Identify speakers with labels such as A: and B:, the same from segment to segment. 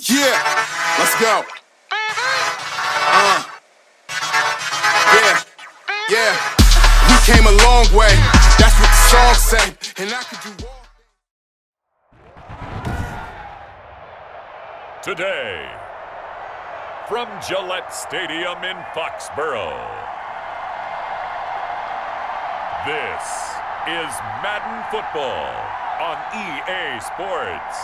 A: Yeah, let's go. Yeah. We came a long way. That's what the song say. And I could do all.
B: Today, from Gillette Stadium in Foxborough, this is Madden Football on EA Sports.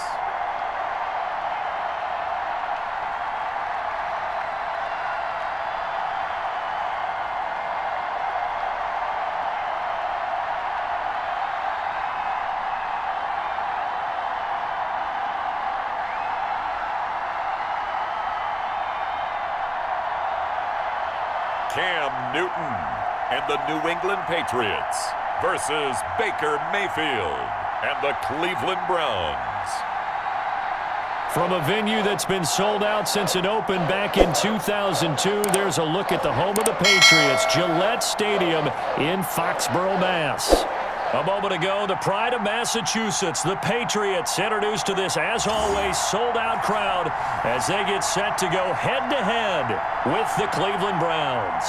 B: Cam Newton and the New England Patriots versus Baker Mayfield and the Cleveland Browns.
C: From a venue that's been sold out since it opened back in 2002, there's a look at the home of the Patriots, Gillette Stadium in Foxborough, Mass. A moment ago, the pride of Massachusetts, the Patriots, introduced to this, as always, sold-out crowd as they get set to go head-to-head with the Cleveland Browns.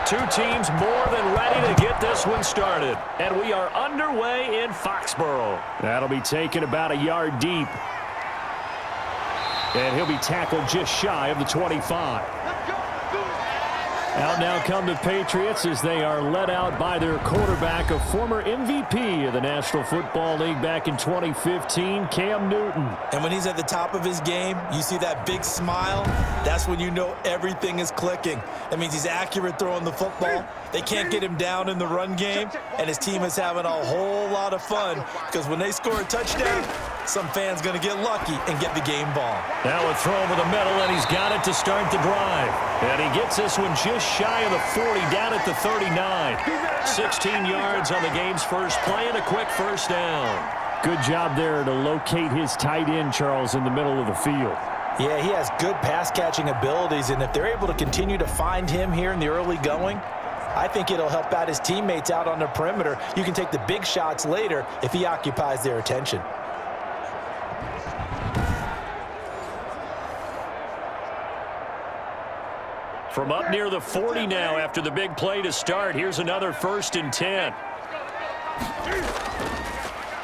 C: Two teams more than ready to get this one started. And we are underway in Foxborough. That'll be taken about a yard deep. And he'll be tackled just shy of the 25. Out now come the Patriots as they are led out by their quarterback, a former MVP of the National Football League back in 2015, Cam Newton.
D: And when he's at the top of his game, you see that big smile, that's when you know everything is clicking. That means he's accurate throwing the football. They can't get him down in the run game, and his team is having a whole lot of fun because when they score a touchdown, some fan's going to get lucky and get the game ball.
C: Now a throw over the middle, and he's got it to start the drive. And he gets this one just shy of the 40, down at the 39. 16 yards on the game's first play and a quick first down. Good job there to locate his tight end, Charles, in the middle of the field.
D: Yeah, he has good pass-catching abilities, and if they're able to continue to find him here in the early going, I think it'll help out his teammates out on the perimeter. You can take the big shots later if he occupies their attention.
C: From up near the 40 now after the big play to start. Here's another 1st and 10.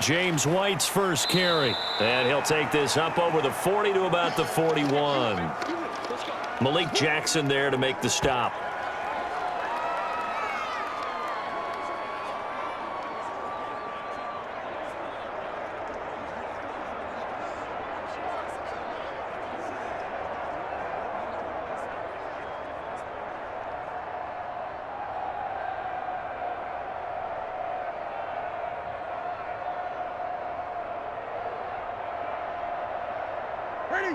C: James White's first carry. And he'll take this up over the 40 to about the 41. Malik Jackson there to make the stop.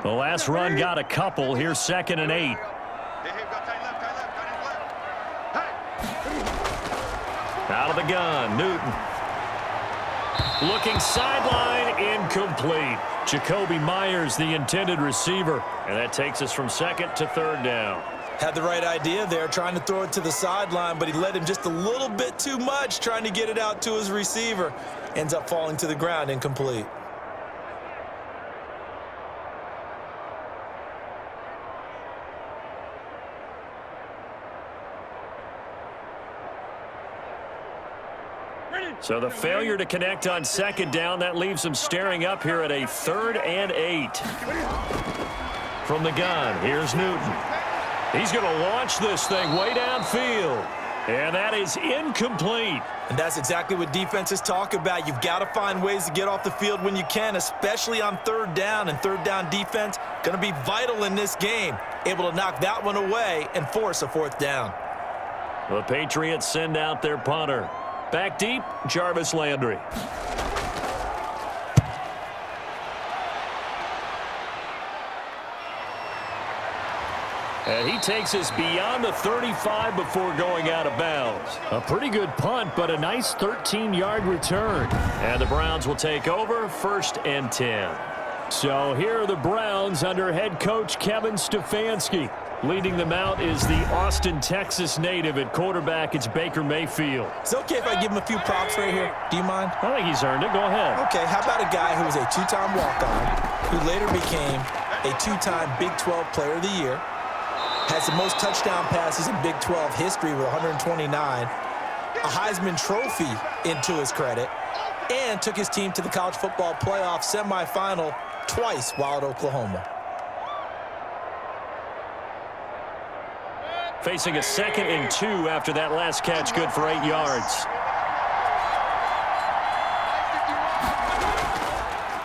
C: The last run got a couple. Here's 2nd and 8. Out of the gun, Newton. Looking sideline, incomplete. Jacoby Myers, the intended receiver. And that takes us from 2nd to 3rd down.
D: Had the right idea there, trying to throw it to the sideline, but he led him just a little bit too much, trying to get it out to his receiver. Ends up falling to the ground, incomplete.
C: So the failure to connect on 2nd down, that leaves him staring up here at a 3rd and 8. From the gun, here's Newton. He's going to launch this thing way downfield. And that is incomplete.
D: And that's exactly what defenses talk about. You've got to find ways to get off the field when you can, especially on 3rd down. And 3rd down defense going to be vital in this game. Able to knock that one away and force a 4th down.
C: The Patriots send out their punter. Back deep, Jarvis Landry. And he takes us beyond the 35 before going out of bounds. A pretty good punt, but a nice 13-yard return. And the Browns will take over, 1st and 10. So here are the Browns under head coach Kevin Stefanski. Leading them out is the Austin, Texas native. At quarterback, it's Baker Mayfield.
D: It's okay if I give him a few props right here. Do you mind?
C: I think he's earned it. Go ahead.
D: Okay, how about a guy who was a 2-time walk-on, who later became a 2-time Big 12 Player of the Year, has the most touchdown passes in Big 12 history with 129, a Heisman Trophy into his credit, and took his team to the college football playoff semifinal twice while at Oklahoma.
C: Facing a 2nd and 2 after that last catch, good for 8 yards.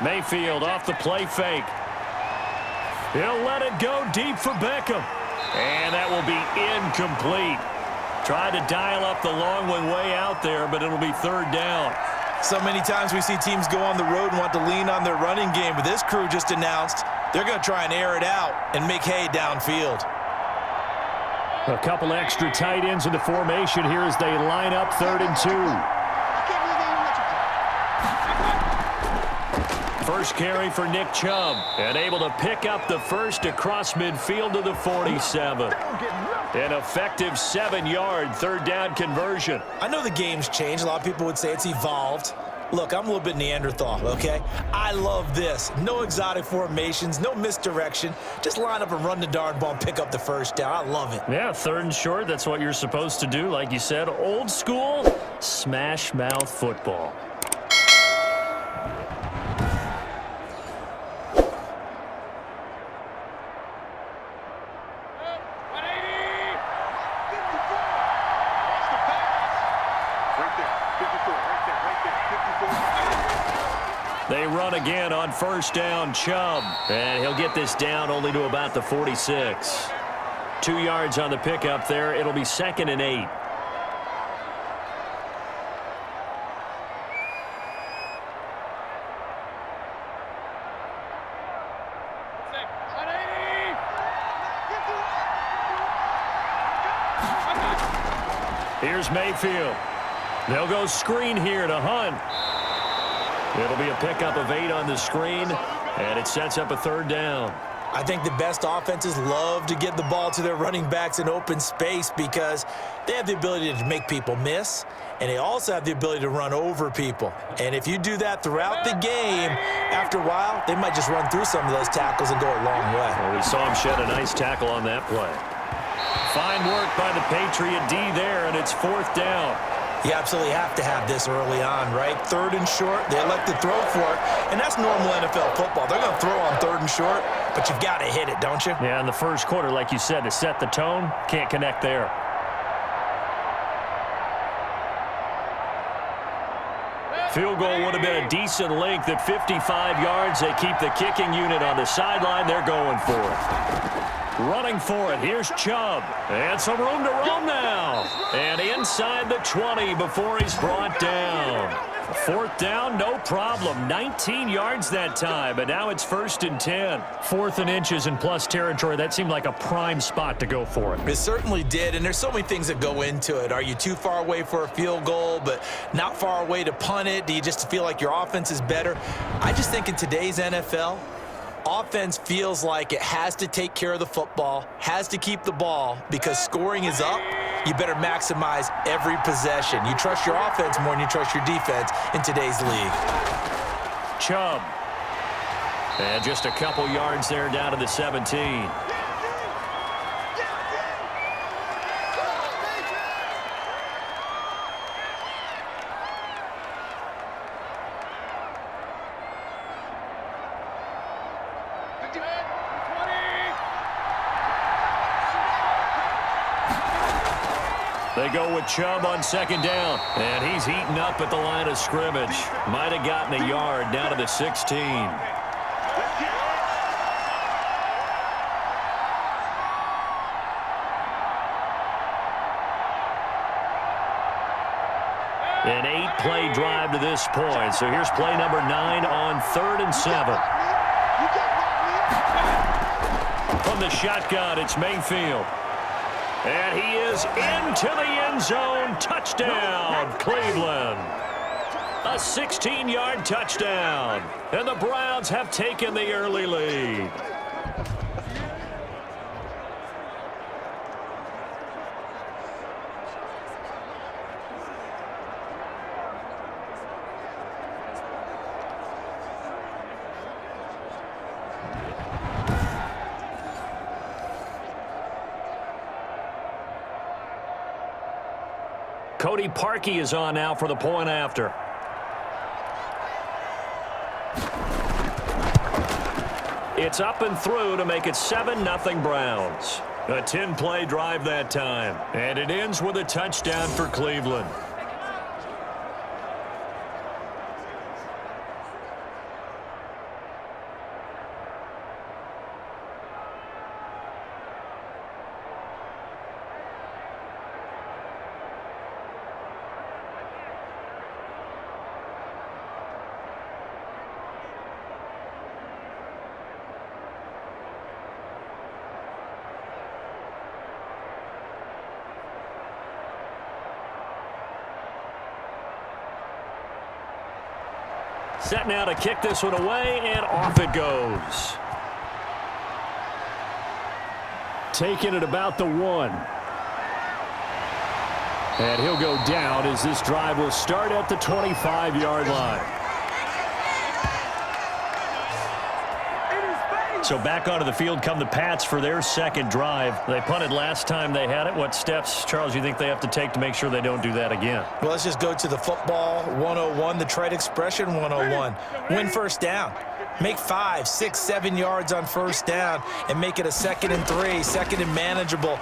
C: Mayfield off the play fake. He'll let it go deep for Beckham. And that will be incomplete. Tried to dial up the long one way out there, but it'll be 3rd down.
D: So many times we see teams go on the road and want to lean on their running game, but this crew just announced they're going to try and air it out and make hay downfield.
C: A couple extra tight ends in the formation here as they line up 3rd and 2. First carry for Nick Chubb, and able to pick up the first across midfield to the 47. An effective 7-yard 3rd down conversion.
D: I know the game's changed. A lot of people would say it's evolved. Look, I'm a little bit Neanderthal, okay? I love this. No exotic formations, no misdirection. Just line up and run the darn ball and pick up the first down. I love it.
C: Yeah, 3rd and short, that's what you're supposed to do. Like you said, old school, smash mouth football. They run again on 1st down, Chubb. And he'll get this down only to about the 46. 2 yards on the pickup there. It'll be 2nd and 8. Here's Mayfield. They'll go screen here to Hunt. It'll be a pickup of 8 on the screen, and it sets up a 3rd down.
D: I think the best offenses love to get the ball to their running backs in open space because they have the ability to make people miss, and they also have the ability to run over people. And if you do that throughout the game, after a while, they might just run through some of those tackles and go a long way.
C: Well, we saw him shed a nice tackle on that play. Fine work by the Patriot D there, and it's 4th down.
D: You absolutely have to have this early on, right? 3rd and short, they elect to throw for it, and that's normal NFL football. They're going to throw on 3rd and short, but you've got to hit it, don't you?
C: Yeah, in the first quarter, like you said, to set the tone, can't connect there. Field goal would have been a decent length at 55 yards. They keep the kicking unit on the sideline. They're going for it. Running for it, here's Chubb. And some room to roam now. And inside the 20 before he's brought down. 4th down, no problem. 19 yards that time, but now it's 1st and 10. 4th and inches in plus territory. That seemed like a prime spot to go for it.
D: It certainly did, and there's so many things that go into it. Are you too far away for a field goal, but not far away to punt it? Do you just feel like your offense is better? I just think in today's NFL, offense feels like it has to take care of the football, has to keep the ball, because scoring is up. You better maximize every possession. You trust your offense more than you trust your defense in today's league.
C: Chubb. And just a couple yards there down to the 17. They go with Chubb on 2nd down, and he's eaten up at the line of scrimmage. Might have gotten a yard down to the 16. An 8-play drive to this point. So here's play number 9 on 3rd and 7. From the shotgun, it's Mayfield. And he is into the end zone. Touchdown, Cleveland. A 16-yard touchdown. And the Browns have taken the early lead. Cody Parkey is on now for the point after. It's up and through to make it 7-0 Browns. A 10-play drive that time. And it ends with a touchdown for Cleveland. Set now to kick this one away, and off it goes. Taking it about the 1. And he'll go down as this drive will start at the 25-yard line. So back onto the field come the Pats for their second drive. They punted last time they had it. What steps, Charles, you think they have to take to make sure they don't do that again?
D: Well, let's just go to the football 101, the trade expression 101. Win first down. Make 5, 6, 7 yards on first down and make it a 2nd and 3, 2nd and manageable.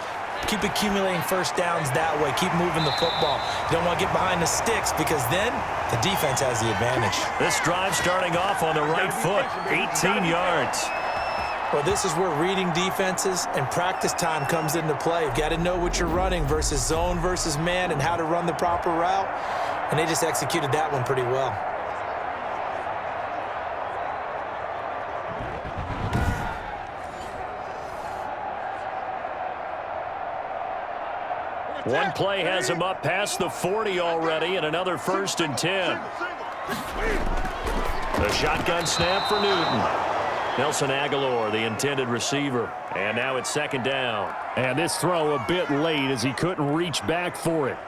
D: Keep accumulating first downs that way. Keep moving the football. You don't want to get behind the sticks because then the defense has the advantage.
C: This drive starting off on the right foot, 18 yards.
D: Well, this is where reading defenses and practice time comes into play. You've got to know what you're running versus zone versus man and how to run the proper route. And they just executed that one pretty well.
C: One play has him up past the 40 already, and another 1st and 10. The shotgun snap for Newton. Nelson Aguilar, the intended receiver. And now it's 2nd down. And this throw a bit late as he couldn't reach back for it.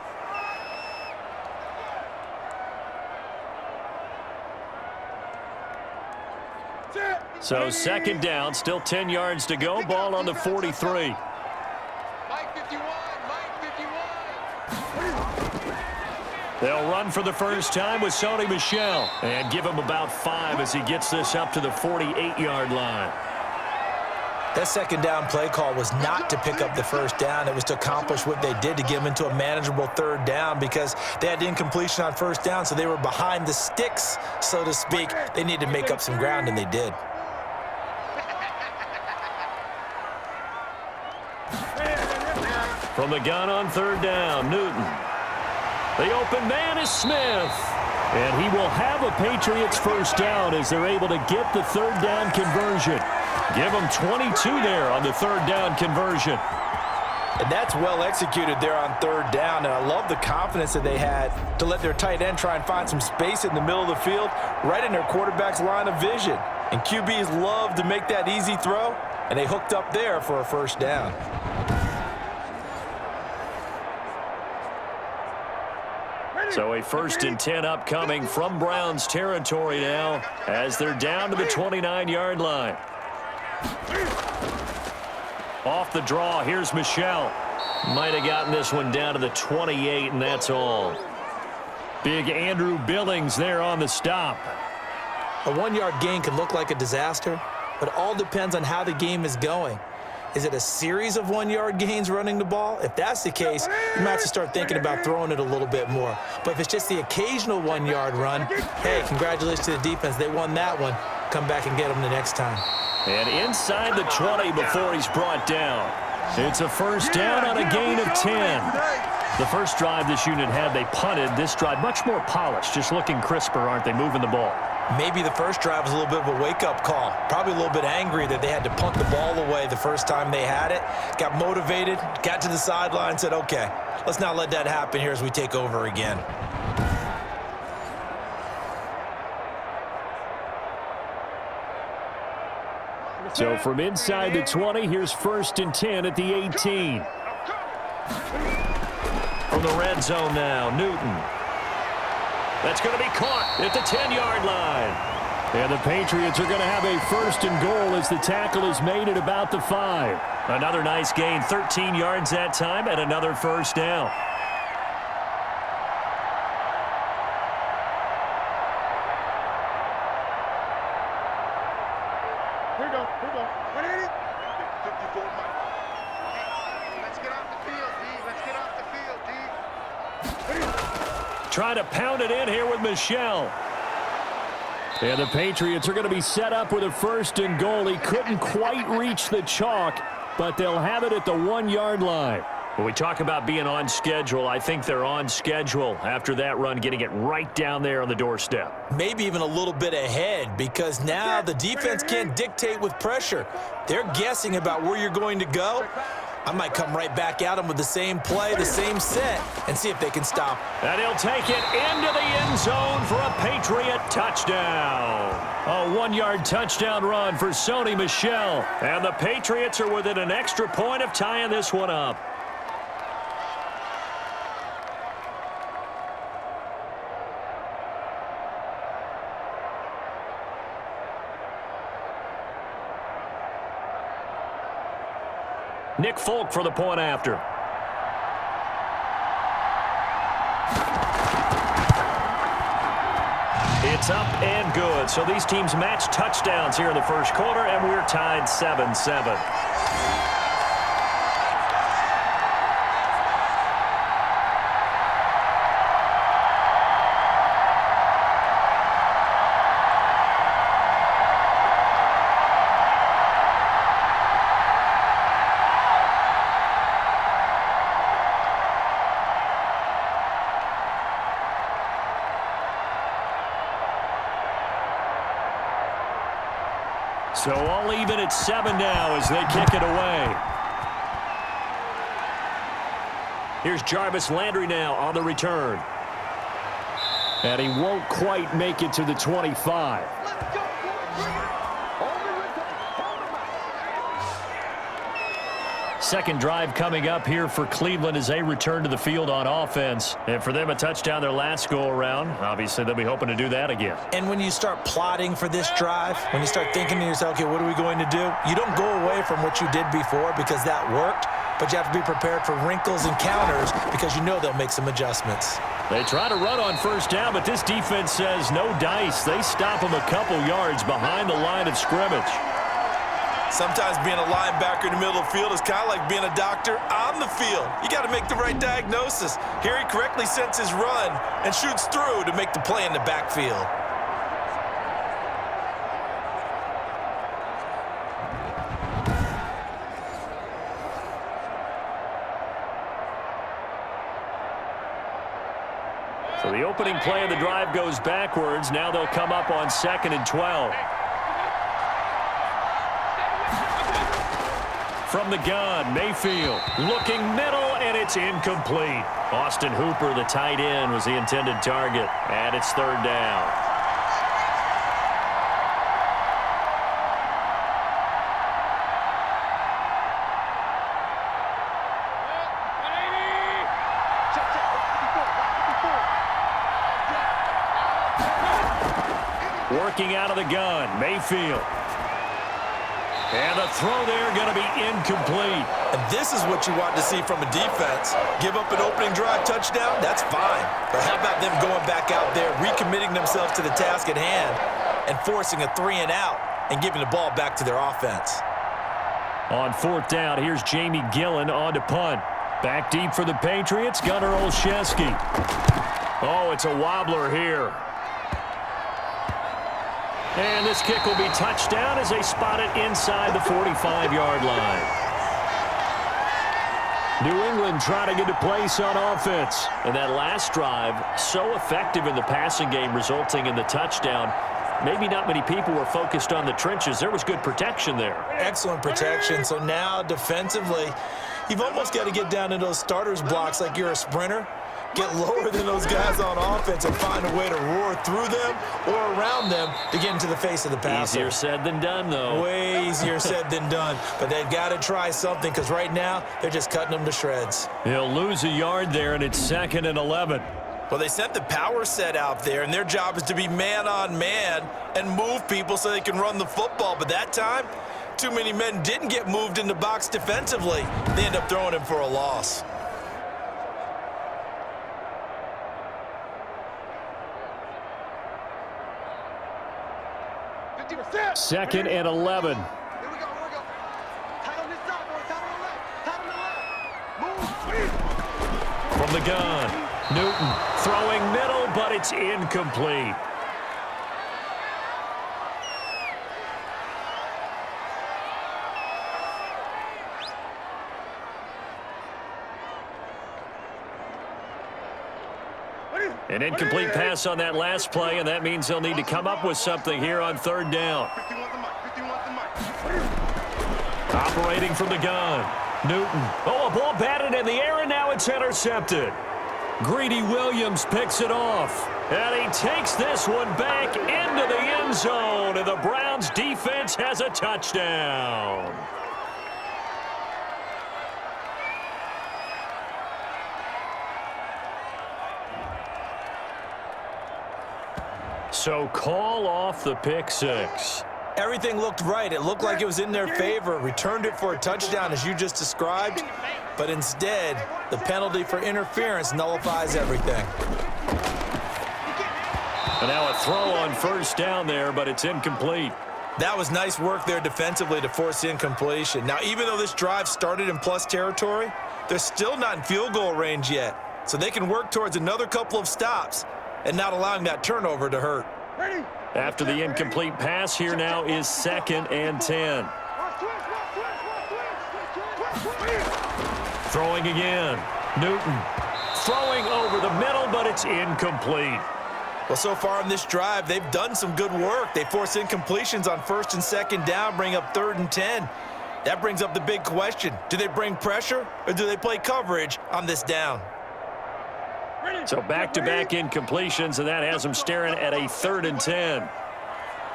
C: So 2nd down, still 10 yards to go. Ball on the 43. They'll run for the first time with Sony Michel and give him about 5 as he gets this up to the 48-yard line.
D: That 2nd down play call was not to pick up the first down. It was to accomplish what they did to get them into a manageable 3rd down because they had incompletion on first down, so they were behind the sticks, so to speak. They needed to make up some ground, and they did.
C: From the gun on 3rd down, Newton. The open man is Smith. And he will have a Patriots first down as they're able to get the 3rd down conversion. Give them 22 there on the 3rd down conversion.
D: And that's well executed there on 3rd down. And I love the confidence that they had to let their tight end try and find some space in the middle of the field, right in their quarterback's line of vision. And QBs love to make that easy throw, and they hooked up there for a first down.
C: So a 1st and 10 upcoming from Browns territory now as they're down to the 29-yard line. Off the draw, here's Michel. Might have gotten this one down to the 28, and that's all. Big Andrew Billings there on the stop.
D: A 1-yard gain can look like a disaster, but it all depends on how the game is going. Is it a series of 1-yard gains running the ball? If that's the case, you might have to start thinking about throwing it a little bit more. But if it's just the occasional 1-yard run, hey, congratulations to the defense. They won that one. Come back and get them the next time.
C: And inside the 20 before he's brought down. It's a first down on a gain of 10. The first drive this unit had, they punted. This drive, much more polished, just looking crisper, aren't they, moving the ball?
D: Maybe the first drive was a little bit of a wake-up call. Probably a little bit angry that they had to punt the ball away the first time they had it. Got motivated, got to the sideline, said, okay, let's not let that happen here as we take over again.
C: So from inside the 20, here's 1st and 10 at the 18. From the red zone now, Newton. That's going to be caught at the 10-yard line. And the Patriots are going to have a 1st and goal as the tackle is made at about the 5. Another nice gain, 13 yards that time, and another 1st down.
E: Here we go. 180. 54 Mike. Let's get off the field, D. Let's get off the field, D.
C: Trying to pound it in here with Michelle. And the Patriots are going to be set up with a 1st and goal. He couldn't quite reach the chalk, but they'll have it at the 1-yard line. When we talk about being on schedule, I think they're on schedule after that run, getting it right down there on the doorstep.
D: Maybe even a little bit ahead, because now the defense can't dictate with pressure. They're guessing about where you're going to go. I might come right back at them with the same play, the same set, and see if they can stop.
C: And he'll take it into the end zone for a Patriot touchdown. A 1-yard touchdown run for Sony Michel. And the Patriots are within an extra point of tying this one up. Nick Folk for the point after. It's up and good. So these teams match touchdowns here in the first quarter, and we're tied 7-7. So all even at 7 now as they kick it away. Here's Jarvis Landry now on the return. And he won't quite make it to the 25. Second drive coming up here for Cleveland as they return to the field on offense. And for them, a touchdown their last go-around. Obviously, they'll be hoping to do that again.
D: And when you start plotting for this drive, when you start thinking to yourself, okay, what are we going to do? You don't go away from what you did before because that worked, but you have to be prepared for wrinkles and counters because you know they'll make some adjustments.
C: They try to run on first down, but this defense says no dice. They stop them a couple yards behind the line of scrimmage.
D: Sometimes being a linebacker in the middle of the field is kind of like being a doctor on the field. You got to make the right diagnosis. Here he correctly sets his run and shoots through to make the play in the backfield.
C: So the opening play of the drive goes backwards. Now they'll come up on 2nd and 12. From the gun, Mayfield looking middle, and it's incomplete. Austin Hooper, the tight end, was the intended target, and it's 3rd down. Working out of the gun, Mayfield. And the throw there going to be incomplete.
D: And this is what you want to see from a defense. Give up an opening drive touchdown, that's fine. But how about them going back out there, recommitting themselves to the task at hand, and forcing a 3-and-out and giving the ball back to their offense.
C: On 4th down, here's Jamie Gillen on to punt. Back deep for the Patriots, Gunnar Olszewski. Oh, it's a wobbler here. And this kick will be touchdown as they spot it inside the 45-yard line. New England trying to get a place on offense. And that last drive, so effective in the passing game, resulting in the touchdown. Maybe not many people were focused on the trenches. There was good protection there.
D: Excellent protection. So now defensively, you've almost got to get down in those starters blocks like you're a sprinter. Get lower than those guys on offense and find a way to roar through them or around them to get into the face of the passer.
C: Easier said than done, though.
D: Way easier said than done. But they've got to try something because right now they're just cutting them to shreds.
C: He'll lose a yard there, and it's 2nd and 11.
D: Well, they sent the power set out there, and their job is to be man-on-man and move people so they can run the football. But that time, too many men didn't get moved in the box defensively. They end up throwing him for a loss.
C: Second and 11.
E: Here we go. Tight on this side, boy. Tight on the left. Move.
C: From the gun, Newton throwing middle, but it's incomplete. An incomplete pass on that last play, and that means they'll need to come up with something here on 3rd down.
E: 51 the mic.
C: Operating from the gun, Newton. Oh, a ball batted in the air, and now it's intercepted. Greedy Williams picks it off, and he takes this one back into the end zone, and the Browns defense has a touchdown. So call off the pick six.
D: Everything looked right. It looked like it was in their favor. Returned it for a touchdown, as you just described. But instead, the penalty for interference nullifies everything.
C: And now a throw on 1st down there, but it's incomplete.
D: That was nice work there defensively to force incompletion. Now, even though this drive started in plus territory, they're still not in field goal range yet. So they can work towards another couple of stops and not allowing that turnover to hurt.
C: After the incomplete pass, here now is 2nd and 10. Throwing again. Newton throwing over the middle, but it's incomplete.
D: Well, so far in this drive, they've done some good work. They force incompletions on 1st and 2nd down, bring up 3rd and 10. That brings up the big question. Do they bring pressure or do they play coverage on this down?
C: So back-to-back incompletions, and that has them staring at a 3rd and 10.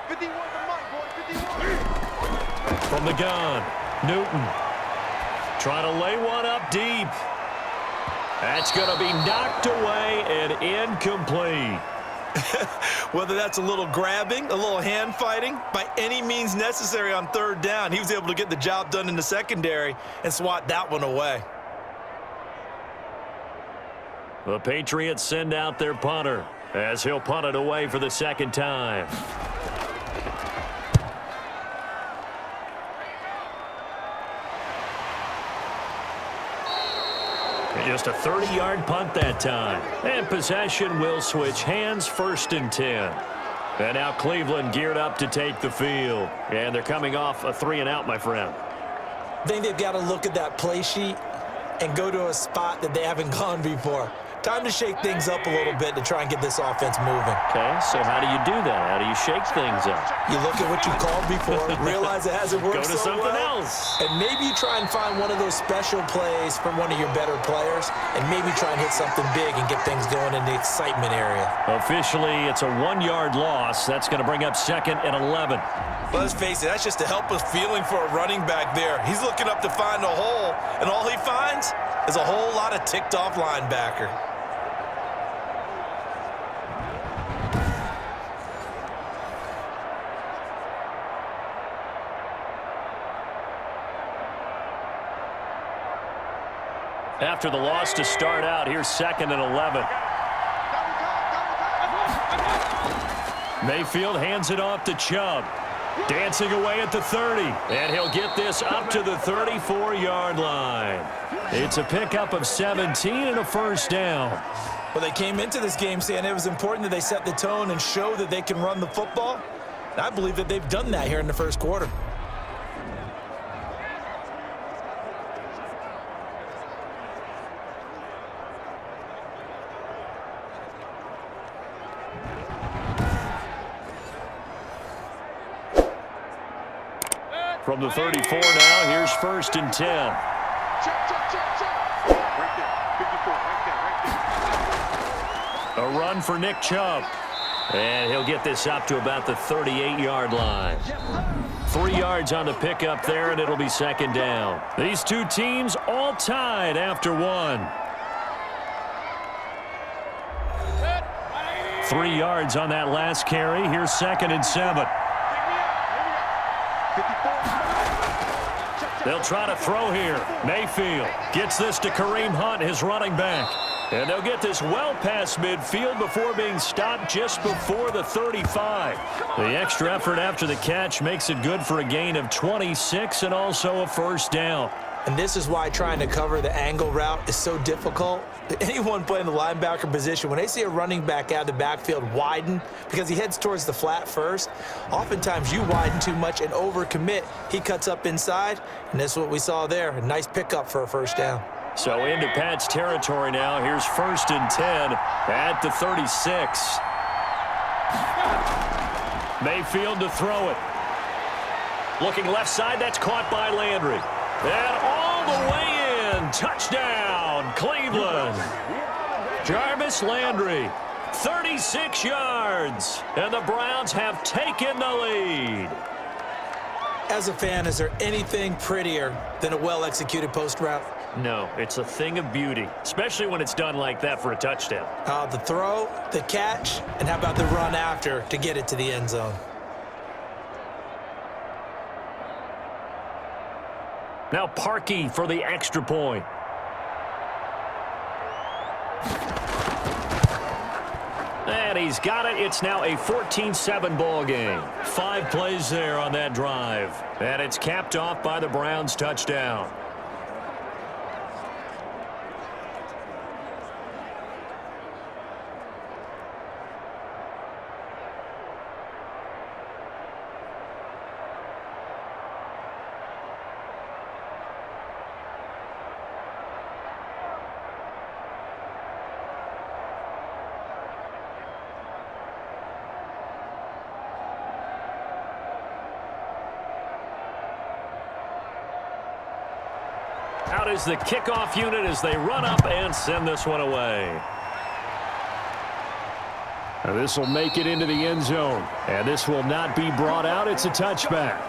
E: 51 the mic, boy. 51.
C: From the gun, Newton trying to lay one up deep. That's going to be knocked away and incomplete.
D: Whether that's a little grabbing, a little hand fighting, by any means necessary on 3rd down, he was able to get the job done in the secondary and swat that one away.
C: The Patriots send out their punter as he'll punt it away for the 2nd time. Just a 30-yard punt that time. And possession will switch hands, 1st and 10. And now Cleveland geared up to take the field. And they're coming off a 3-and-out, my friend.
D: I think they've got to look at that play sheet and go to a spot that they haven't gone before. Time to shake things up a little bit to try and get this offense moving.
C: Okay, so how do you do that? How do you shake things up?
D: You look at what you called before, realize it hasn't worked
C: Go to
D: so
C: something
D: well,
C: else.
D: and maybe you try and find one of those special plays from one of your better players, and maybe try and hit something big and get things going in the excitement area.
C: Officially, it's a 1-yard loss. That's going to bring up 2nd and 11.
D: But let's face it, that's just a helpless feeling for a running back there. He's looking up to find a hole, and all he finds is a whole lot of ticked-off linebacker.
C: After the loss to start out, here's 2nd and 11. Mayfield hands it off to Chubb. Dancing away at the 30. And he'll get this up to the 34-yard line. It's a pickup of 17 and a 1st down.
D: Well, they came into this game saying it was important that they set the tone and show that they can run the football. And I believe that they've done that here in the 1st quarter.
C: From the 34 now, here's 1st and 10.
E: Check, check, check, check. Right there. 54, right there, right there.
C: A run for Nick Chubb. And he'll get this up to about the 38-yard line. 3 yards on the pickup there, and it'll be 2nd down. These two teams all tied after 1. 3 yards on that last carry. Here's 2nd and 7. They'll try to throw here. Mayfield gets this to Kareem Hunt, his running back. And they'll get this well past midfield before being stopped just before the 35. The extra effort after the catch makes it good for a gain of 26 and also a 1st down.
D: And this is why trying to cover the angle route is so difficult. Anyone playing the linebacker position, when they see a running back out of the backfield widen because he heads towards the flat first, oftentimes you widen too much and overcommit. He cuts up inside, and that's what we saw there. A nice pickup for a 1st down.
C: So into Pat's territory now. Here's 1st and 10 at the 36. Mayfield to throw it. Looking left side, that's caught by Landry. And all the way in. Touchdown, Cleveland. Jarvis Landry, 36 yards. And the Browns have taken the lead.
D: As a fan, is there anything prettier than a well-executed post route?
C: No, it's a thing of beauty, especially when it's done like that for a touchdown.
D: The throw, the catch, and how about the run after to get it to the end zone?
C: Now Parkey for the extra point. And he's got it. It's now a 14-7 ball game. 5 plays there on that drive. And it's capped off by the Browns' touchdown. Out is the kickoff unit as they run up and send this one away. Now this will make it into the end zone. And this will not be brought out. It's a touchback.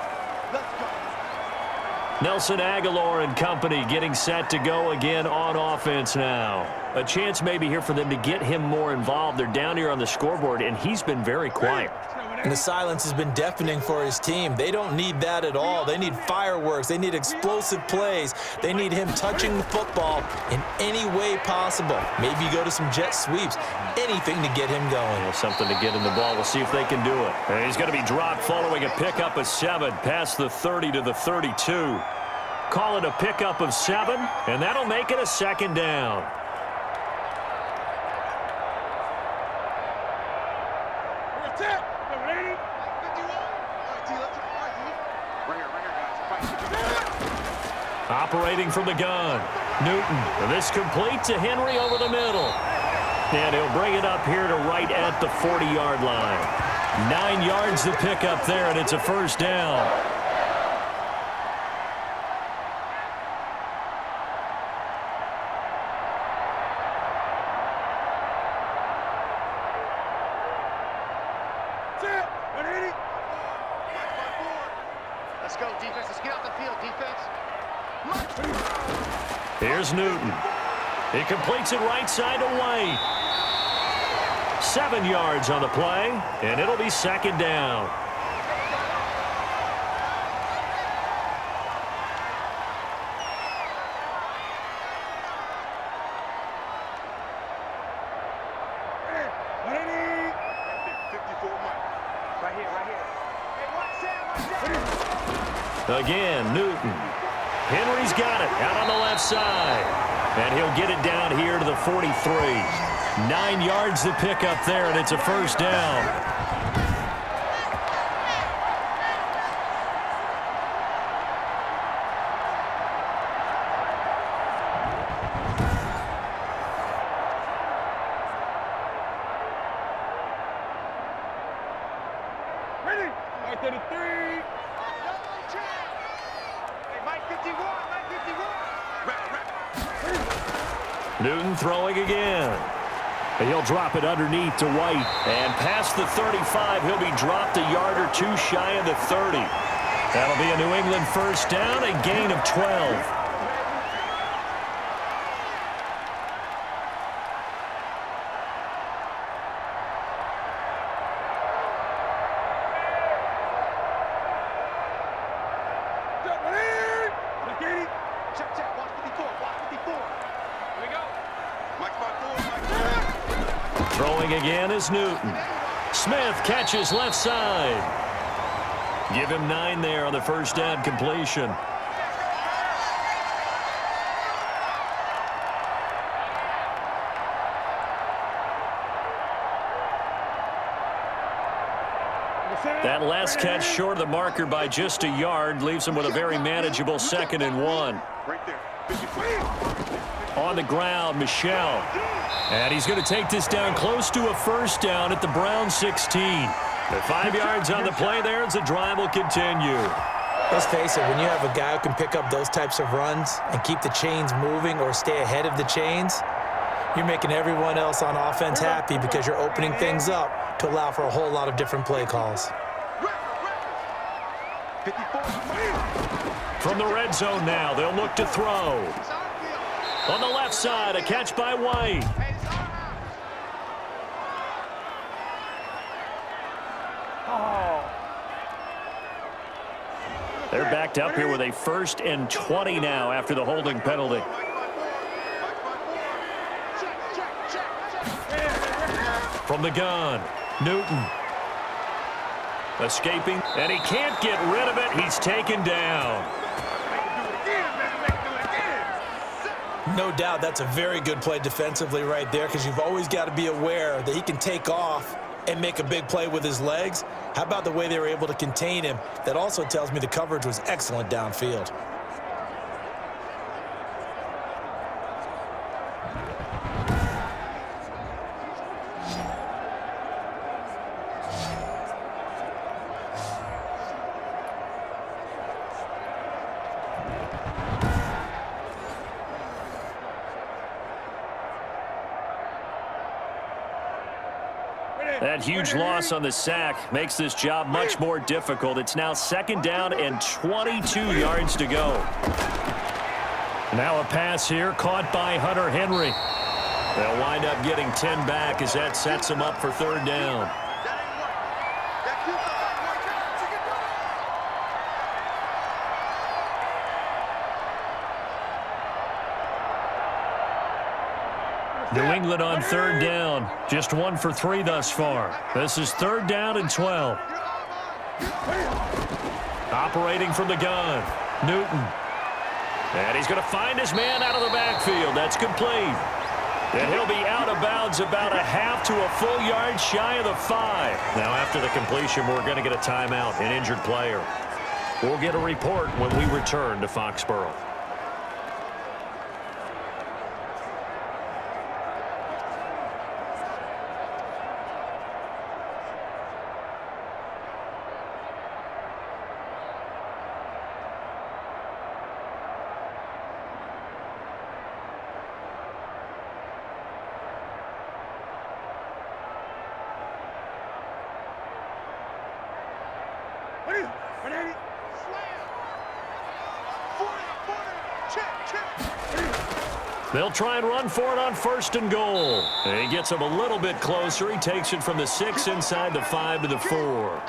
C: Nelson Aguilar and company getting set to go again on offense now. A chance maybe here for them to get him more involved. They're down here on the scoreboard, and he's been very quiet.
D: And the silence has been deafening for his team. They don't need that at all. They need fireworks. They need explosive plays. They need him touching the football in any way possible. Maybe go to some jet sweeps. Anything to get him going.
C: Yeah, something to get in the ball. We'll see if they can do it. And he's going to be dropped following a pickup of 7 past the 30 to the 32. Call it a pickup of 7, and that'll make it a 2nd down. Operating from the gun. Newton. This complete to Henry over the middle. And he'll bring it up here to right at the 40-yard line. 9 yards to pick up there, and it's a 1st down.
E: Let's go, defense. Let's get out the field, defense.
C: Here's Newton. He completes it right side to White. 7 yards on the play, and it'll be 2nd down. Again, Newton. Henry's got it out on the left side. And he'll get it down here to the 43. 9 yards to pick up there, and it's a 1st down. Newton throwing again. He'll drop it underneath to White. And past the 35, he'll be dropped a yard or two shy of the 30. That'll be a New England first down, a gain of 12. Throwing again is Newton. Smith catches left side. Give him 9 there on the first down completion. That last catch short of the marker by just a yard leaves him with a very manageable 2nd and 1. On the ground, Michel. And he's going to take this down close to a first down at the Brown 16. The 5 yards on the play there as the drive will continue.
D: Let's face it, when you have a guy who can pick up those types of runs and keep the chains moving or stay ahead of the chains, you're making everyone else on offense happy because you're opening things up to allow for a whole lot of different play calls.
C: From the red zone now, they'll look to throw. On the left side, a catch by White. They're backed up here with a 1st and 20 now after the holding penalty. From the gun, Newton. Escaping, and he can't get rid of it. He's taken down.
D: No doubt that's a very good play defensively right there because you've always got to be aware that he can take off and make a big play with his legs. How about the way they were able to contain him? That also tells me the coverage was excellent downfield.
C: That huge loss on the sack makes this job much more difficult. It's now 2nd down and 22 yards to go. Now a pass here caught by Hunter Henry. They'll wind up getting 10 back as that sets them up for 3rd down. New England on 3rd down. Just 1 for 3 thus far. This is 3rd down and 12. Operating from the gun, Newton. And he's going to find his man out of the backfield. That's complete. And he'll be out of bounds about a half to a full yard shy of the 5. Now after the completion, we're going to get a timeout, an injured player. We'll get a report when we return to Foxborough. They'll try and run for it on 1st and goal. And he gets him a little bit closer. He takes it from the 6 inside the 5 to the 4.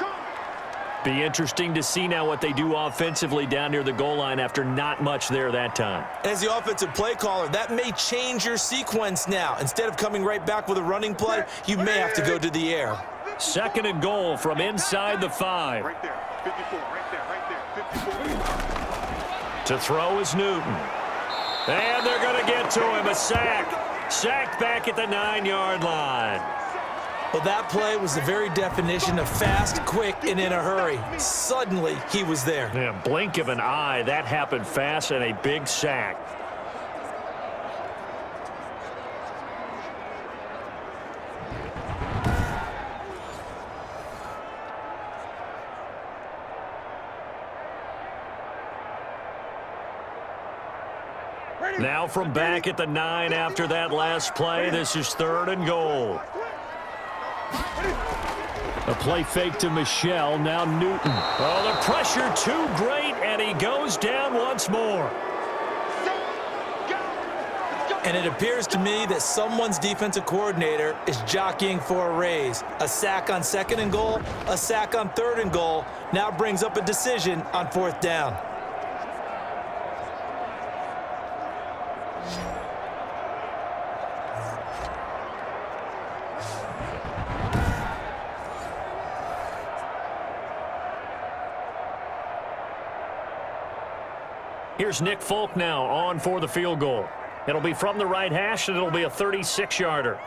C: Be interesting to see now what they do offensively down near the goal line after not much there that time.
D: As the offensive play caller, that may change your sequence now. Instead of coming right back with a running play, you may have to go to the air.
C: 2nd and goal from inside the 5.
E: Right there, 54, right there, 54.
C: To throw is Newton. And they're going to get to him, a sack. Sacked back at the 9-yard line.
D: Well, that play was the very definition of fast, quick, and in a hurry. Suddenly, he was there.
C: Yeah, blink of an eye, that happened fast and a big sack. Now from back at the 9 after that last play, this is 3rd and goal. A play fake to Michelle, now Newton. Oh, the pressure too great, and he goes down once more.
D: And it appears to me that someone's defensive coordinator is jockeying for a raise. A sack on 2nd and goal, a sack on 3rd and goal, now brings up a decision on 4th down.
C: Here's Nick Folk now on for the field goal. It'll be from the right hash, and it'll be a 36-yarder.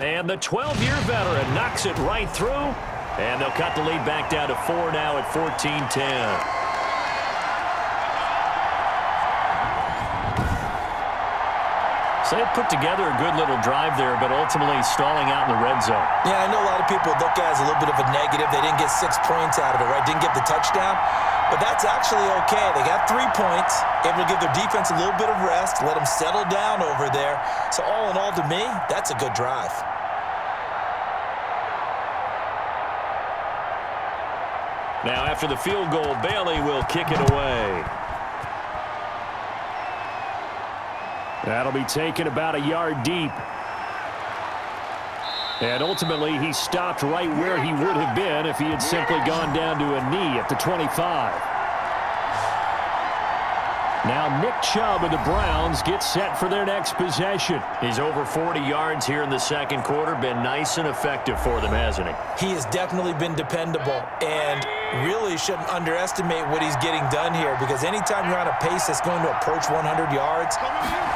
C: And the 12-year veteran knocks it right through, and they'll cut the lead back down to 4 now at 14-10. So they put together a good little drive there, but ultimately stalling out in the red zone.
D: Yeah, I know a lot of people look at it as a little bit of a negative. They didn't get 6 points out of it, right? Didn't get the touchdown. But that's actually okay. They got 3 points, able to give their defense a little bit of rest, let them settle down over there. So all in all, to me, that's a good drive.
C: Now after the field goal, Bailey will kick it away. That'll be taken about a yard deep. And ultimately, he stopped right where he would have been if he had simply gone down to a knee at the 25. Now Nick Chubb of the Browns gets set for their next possession. He's over 40 yards here in the 2nd quarter. Been nice and effective for them, hasn't he?
D: He has definitely been dependable, and really shouldn't underestimate what he's getting done here, because anytime you're on a pace that's going to approach 100 yards,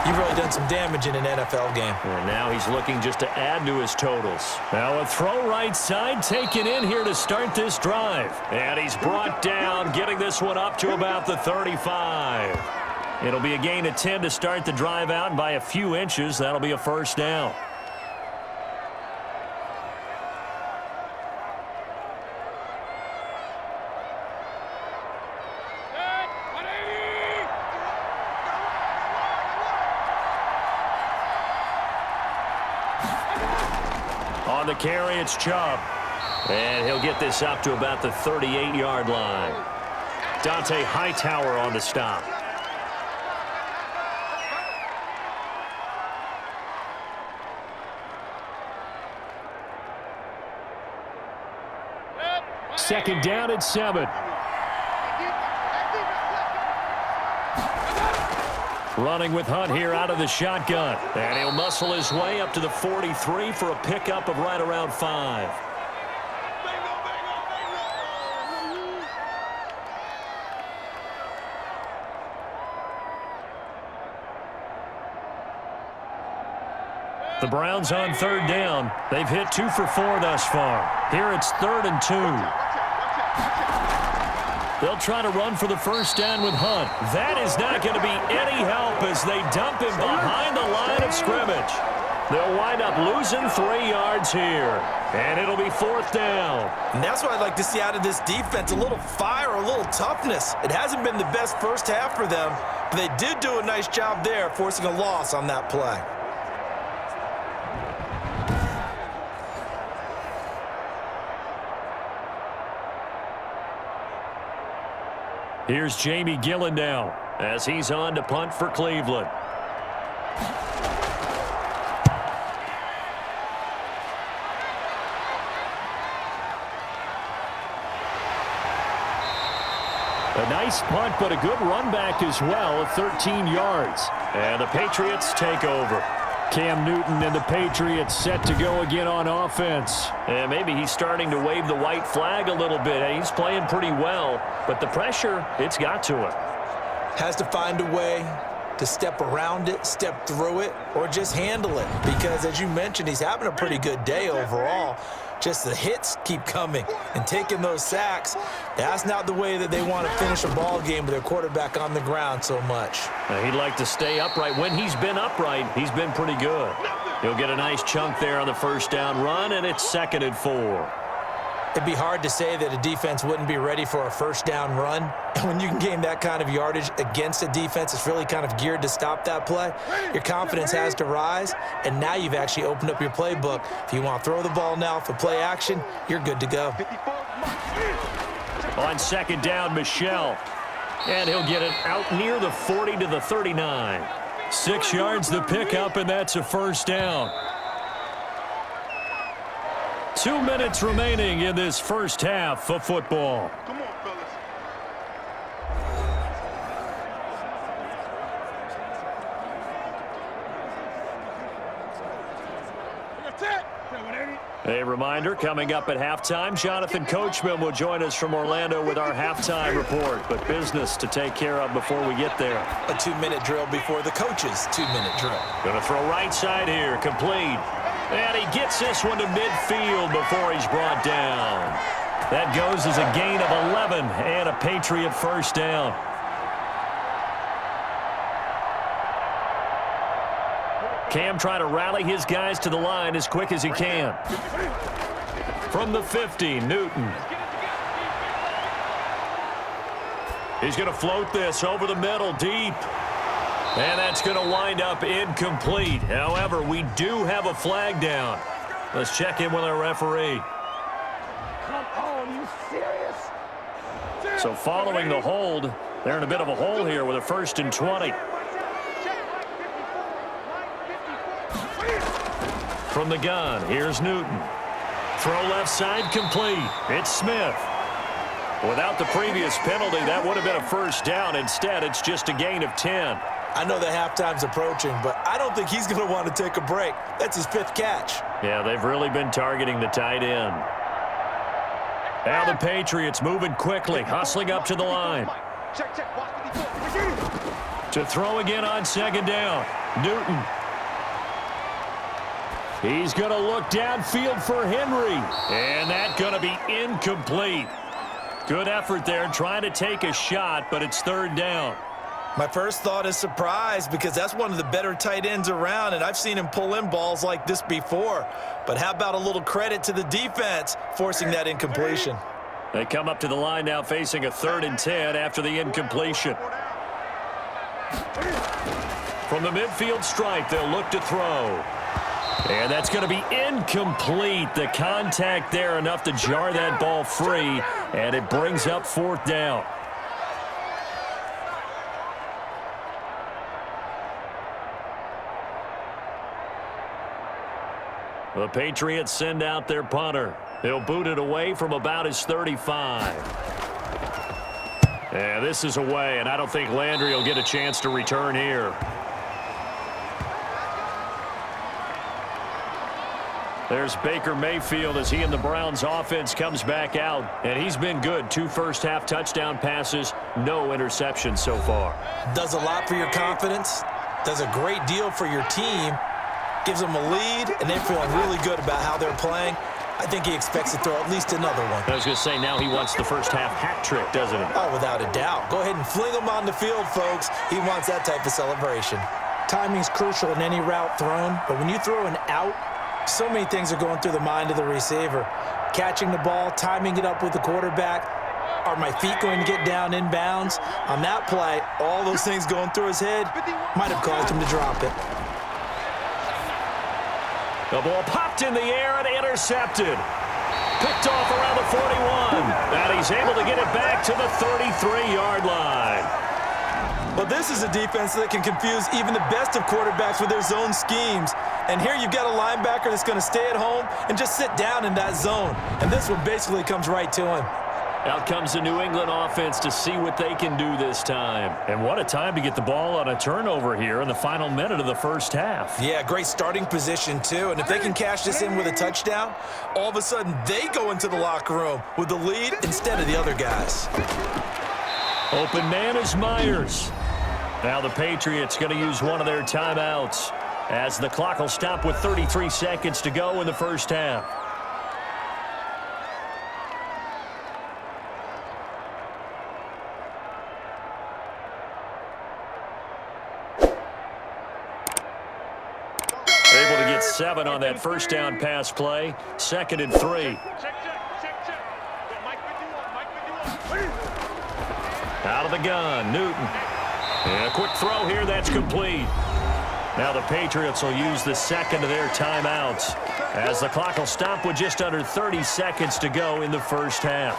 D: you've really done some damage in an NFL game.
C: And now he's looking just to add to his totals. Now a throw right side taken in here to start this drive. And he's brought down, getting this one up to about the 35. It'll be a gain of 10 to start the drive out, and by a few inches, that'll be a 1st down. On the carry, it's Chubb. And he'll get this up to about the 38-yard line. Dante Hightower on the stop. Second down at 7. Running with Hunt here out of the shotgun. And he'll muscle his way up to the 43 for a pickup of right around 5. The Browns on 3rd down. They've hit 2 for 4 thus far. Here it's 3rd and 2. They'll try to run for the 1st down with Hunt. That is not going to be any help as they dump him behind the line of scrimmage. They'll wind up losing 3 yards here. And it'll be 4th down.
D: And that's what I'd like to see out of this defense, a little fire, a little toughness. It hasn't been the best first half for them, but they did do a nice job there, forcing a loss on that play.
C: Here's Jamie Gillen now as he's on to punt for Cleveland. A nice punt, but a good run back as well at 13 yards. And the Patriots take over. Cam Newton and the Patriots set to go again on offense. And maybe he's starting to wave the white flag a little bit. He's playing pretty well, but the pressure, it's got to him.
D: Has to find a way to step around it, step through it, or just handle it. Because, as you mentioned, he's having a pretty good day overall. Just the hits keep coming and taking those sacks. That's not the way that they want to finish a ball game with their quarterback on the ground so much.
C: He'd like to stay upright. When he's been upright, he's been pretty good. He'll get a nice chunk there on the 1st down run, and it's 2nd and 4.
D: It'd be hard to say that a defense wouldn't be ready for a first down run. And when you can gain that kind of yardage against a defense that's really kind of geared to stop that play, your confidence has to rise, and now you've actually opened up your playbook. If you want to throw the ball now for play action, you're good to go.
C: On second down, Michel. And he'll get it out near the 40 to the 39. 6 yards the pickup, and that's a first down. 2 minutes remaining in this first half of football.
E: Come on, fellas.
C: A reminder, coming up at halftime, Jonathan Coachman will join us from Orlando with our halftime report. But business to take care of before we get there.
D: A 2-minute drill before the coach's 2-minute drill.
C: Going to throw right side here, complete. And he gets this one to midfield before he's brought down. That goes as a gain of 11 and a Patriot first down. Cam trying to rally his guys to the line as quick as he can. From the 50, Newton. He's going to float this over the middle, deep. And that's going to wind up incomplete. However, we do have a flag down. Let's check in with our referee.
E: Come on, you serious?
C: So following the hold, they're in a bit of a hole here with a 1st and 20. From the gun, here's Newton. Throw left side complete. It's Smith. Without the previous penalty, that would have been a first down. Instead, it's just a gain of 10.
D: I know that halftime's approaching, but I don't think he's going to want to take a break. That's his 5th catch.
C: Yeah, they've really been targeting the tight end. Now the Patriots moving quickly, hustling up to the line. To throw again on second down. Newton. He's going to look downfield for Henry. And that's going to be incomplete. Good effort there trying to take a shot, but it's 3rd down.
D: My first thought is surprise because that's one of the better tight ends around, and I've seen him pull in balls like this before. But how about a little credit to the defense forcing that incompletion?
C: They come up to the line now facing a 3rd and 10 after the incompletion. From the midfield stripe, they'll look to throw. And that's going to be incomplete. The contact there enough to jar that ball free, and it brings up 4th down. The Patriots send out their punter. He'll boot it away from about his 35. Yeah, this is away, and I don't think Landry will get a chance to return here. There's Baker Mayfield as he and the Browns offense comes back out. And he's been good. 2 first-half touchdown passes, no interceptions so far.
D: Does a lot for your confidence. Does a great deal for your team. Gives them a lead, and they're feeling really good about how they're playing. I think he expects to throw at least another one.
C: I was going to say, now he wants the first-half hat trick, doesn't he?
D: Oh, without a doubt. Go ahead and fling him on the field, folks. He wants that type of celebration. Timing's crucial in any route thrown, but when you throw an out, so many things are going through the mind of the receiver. Catching the ball, timing it up with the quarterback. Are my feet going to get down inbounds? On that play, all those things going through his head might have caused him to drop it.
C: The ball popped in the air and intercepted. Picked off around the 41. And he's able to get it back to the 33-yard line.
D: But this is a defense that can confuse even the best of quarterbacks with their zone schemes. And here you've got a linebacker that's going to stay at home and just sit down in that zone. And this one basically comes right to him.
C: Out comes the New England offense to see what they can do this time. And what a time to get the ball on a turnover here in the final minute of the first half.
D: Yeah, great starting position, too. And if they can cash this in with a touchdown, all of a sudden they go into the locker room with the lead instead of the other guys.
C: Open man is Myers. Now the Patriots going to use one of their timeouts as the clock will stop with 33 seconds to go in the first half. Able to get 7 on that first down pass play. 2nd and 3. Out of the gun, Newton. And a quick throw here, that's complete. Now the Patriots will use the second of their timeouts as the clock will stop with just under 30 seconds to go in the first half.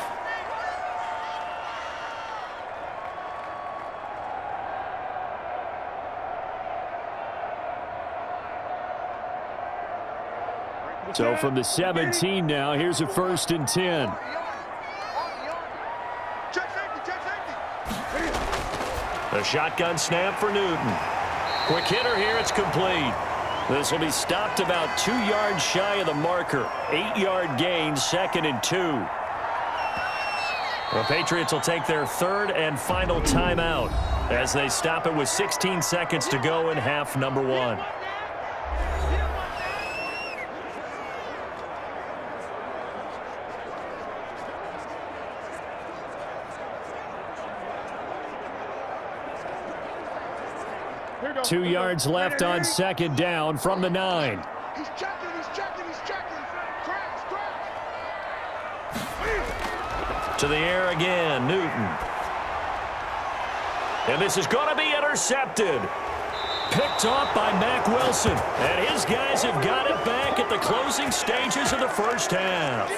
C: So from the 17 now, here's a 1st and 10. A shotgun snap for Newton. Quick hitter here, it's complete. This will be stopped about 2 yards shy of the marker. 8-yard gain, 2nd and 2. The Patriots will take their 3rd and final timeout as they stop it with 16 seconds to go in half number 1. Two yards left on 2nd down from the 9.
E: He's checking. Crash.
C: To the air again, Newton. And this is going to be intercepted. Picked off by Mack Wilson. And his guys have got it back at the closing stages of the first half.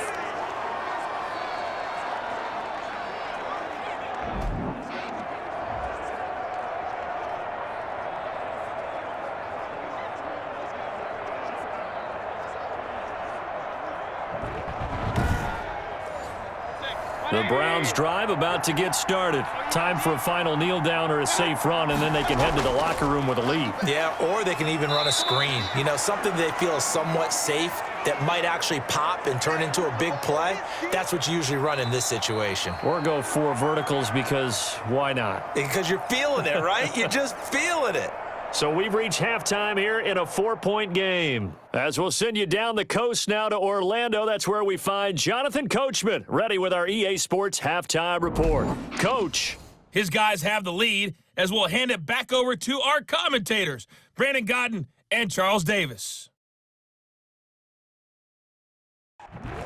C: The Browns drive about to get started. Time for a final kneel down or a safe run, and then they can head to the locker room with a lead.
D: Yeah, or they can even run a screen. You know, something they feel is somewhat safe that might actually pop and turn into a big play. That's what you usually run in this situation.
C: Or go 4 verticals because why not?
D: Because you're feeling it, right? You're just feeling it.
C: So we've reached halftime here in a 4-point game. As we'll send you down the coast now to Orlando, that's where we find Jonathan Coachman, ready with our EA Sports halftime report. Coach.
F: His guys have the lead as we'll hand it back over to our commentators, Brandon Godden and Charles Davis.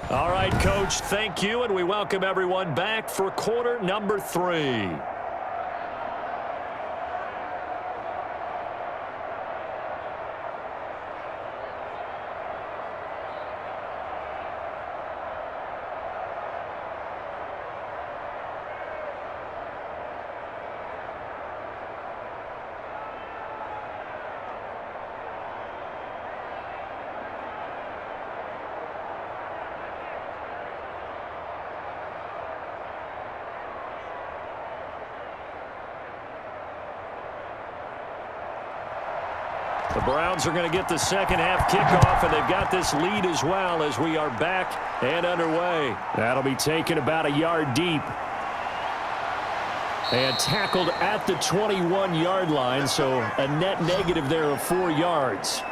C: All right, Coach, thank you, and we welcome everyone back for quarter number 3. The Browns are going to get the second half kickoff, and they've got this lead as well as we are back and underway. That'll be taken about a yard deep. And tackled at the 21-yard line, so a net negative there of 4 yards.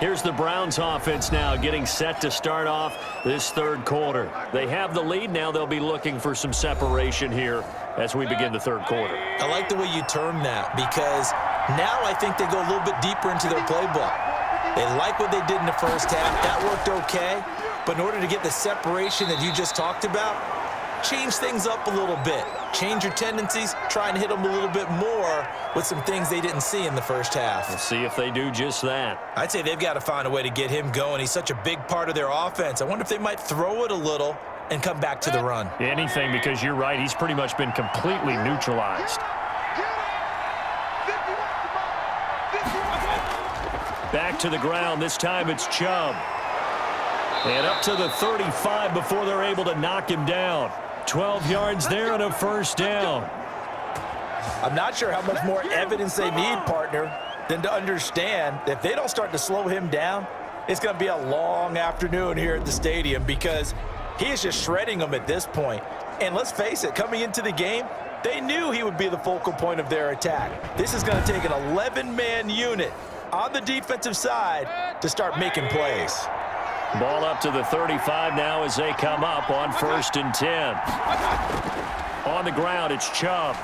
C: Here's the Browns offense now getting set to start off this third quarter. They have the lead. Now they'll be looking for some separation here as we begin the third quarter.
D: I like the way you term that because now I think they go a little bit deeper into their playbook. They like what they did in the first half. That worked okay. But in order to get the separation that you just talked about, change things up a little bit. Change your tendencies. Try and hit them a little bit more with some things they didn't see in the first half.
C: We'll see if they do just that.
D: I'd say they've got to find a way to get him going. He's such a big part of their offense. I wonder if they might throw it a little and come back to the run.
C: Anything, because you're right. He's pretty much been completely neutralized. Back to the ground. This time it's Chubb. And up to the 35 before they're able to knock him down. 12 yards there and a first down.
D: I'm not sure how much more evidence they need, partner, than to understand that if they don't start to slow him down, it's going to be a long afternoon here at the stadium because he is just shredding them at this point. And let's face it, coming into the game, they knew he would be the focal point of their attack. This is going to take an 11-man unit on the defensive side to start making plays.
C: Ball up to the 35 now as they come up on 1st and 10. On the ground, it's Chubb.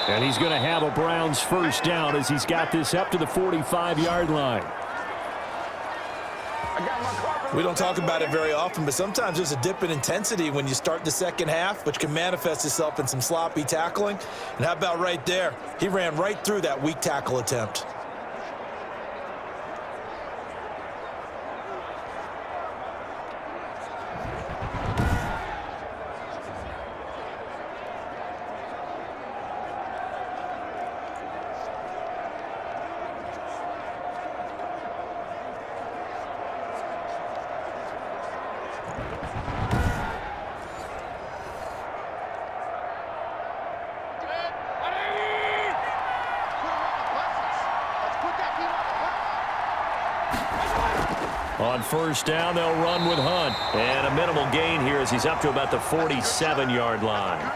C: And he's going to have a Browns first down as he's got this up to the 45-yard line.
D: We don't talk about it very often, but sometimes there's a dip in intensity when you start the second half, which can manifest itself in some sloppy tackling. And how about right there? He ran right through that weak tackle attempt.
C: On first down, they'll run with Hunt. And a minimal gain here as he's up to about the 47-yard line.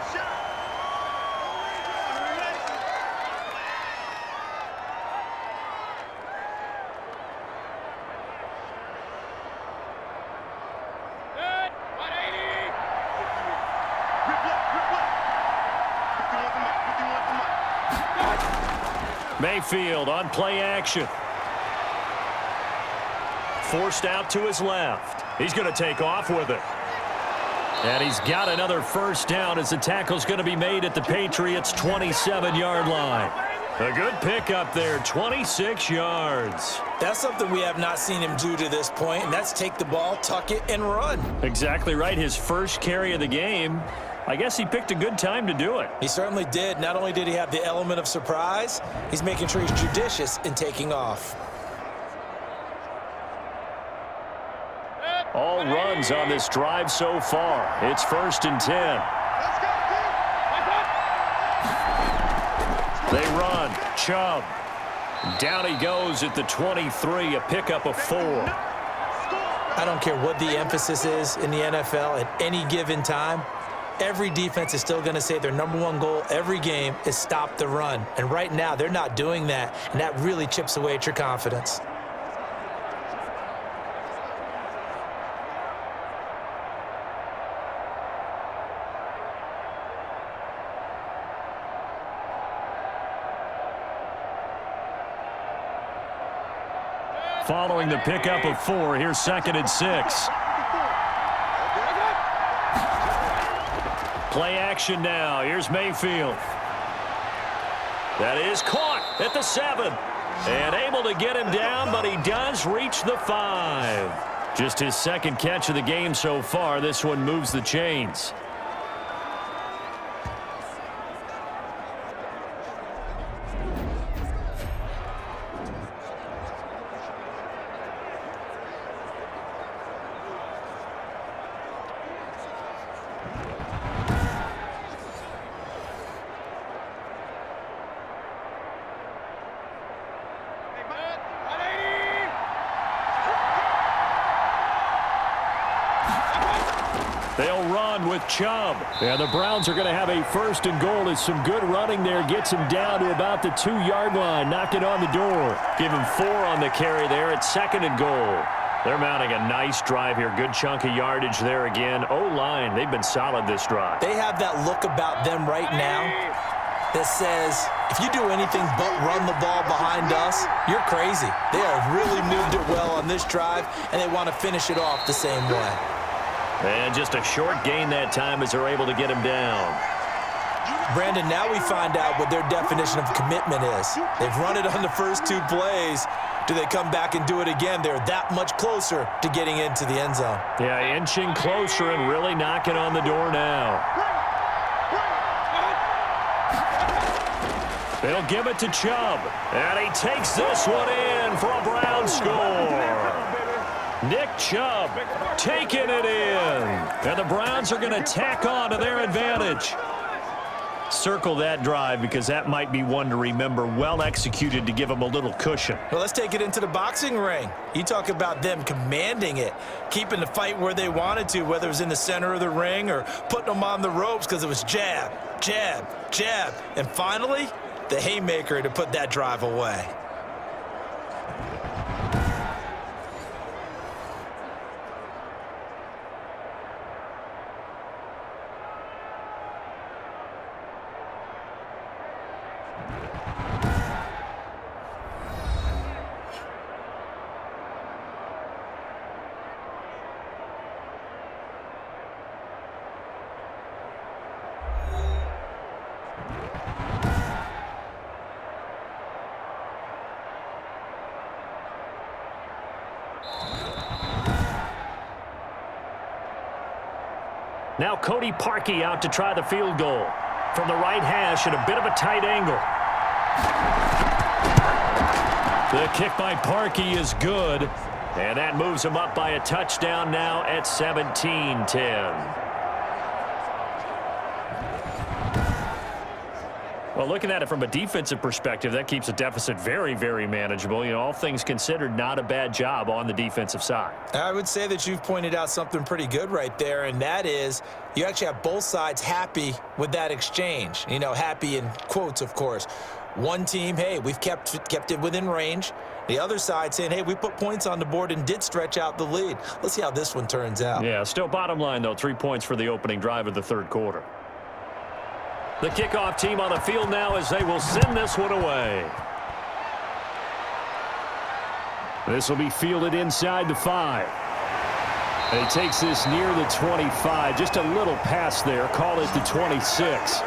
C: Mayfield on play action. Forced out to his left. He's going to take off with it. And he's got another first down as the tackle's going to be made at the Patriots' 27-yard line. A good pickup there, 26 yards.
D: That's something we have not seen him do to this point, and that's take the ball, tuck it, and run.
C: Exactly right. His first carry of the game. I guess he picked a good time to do it.
D: He certainly did. Not only did he have the element of surprise, he's making sure he's judicious in taking off.
C: All runs on this drive so far. It's 1st and 10. They run. Chubb. Down he goes at the 23, a pickup of 4.
D: I don't care what the emphasis is in the NFL at any given time. Every defense is still going to say their #1 goal every game is stop the run. And right now, they're not doing that, and that really chips away at your confidence.
C: Following the pickup of 4, here's 2nd and 6. Play action now. Here's Mayfield. That is caught at the 7. And able to get him down, but he does reach the 5. Just his 2nd catch of the game so far. This one moves the chains. They'll run with Chubb. And the Browns are going to have a 1st and goal as some good running there gets him down to about the 2-yard line. Knock it on the door. Give him 4 on the carry there at 2nd and goal. They're mounting a nice drive here. Good chunk of yardage there again. O-line, they've been solid this drive.
D: They have that look about them right now that says, if you do anything but run the ball behind us, you're crazy. They have really moved it well on this drive, and they want to finish it off the same way.
C: And just a short gain that time as they're able to get him down.
D: Brandon, now we find out what their definition of commitment is. They've run it on the first 2 plays. Do they come back and do it again? They're that much closer to getting into the end zone.
C: Yeah, inching closer and really knocking on the door now. They'll give it to Chubb. And he takes this one in for a Brown score. Nick Chubb taking it in. And the Browns are going to tack on to their advantage. Circle that drive because that might be one to remember. Well executed to give them a little cushion.
D: Well, let's take it into the boxing ring. You talk about them commanding it, keeping the fight where they wanted to, whether it was in the center of the ring or putting them on the ropes because it was jab, jab, jab. And finally, the haymaker to put that drive away.
C: Now Cody Parkey out to try the field goal. From the right hash at a bit of a tight angle. The kick by Parkey is good. And that moves him up by a touchdown now at 17-10. Well, looking at it from a defensive perspective, that keeps the deficit very, very manageable. You know, all things considered, not a bad job on the defensive side.
D: I would say that you've pointed out something pretty good right there, and that is you actually have both sides happy with that exchange. You know, happy in quotes, of course. One team, hey, we've kept it within range. The other side saying, hey, we put points on the board and did stretch out the lead. Let's see how this one turns out.
C: Yeah, still bottom line, though, 3 points for the opening drive of the third quarter. The kickoff team on the field now as they will send this one away. This will be fielded inside the 5. And he takes this near the 25. Just a little pass there. Call it the 26.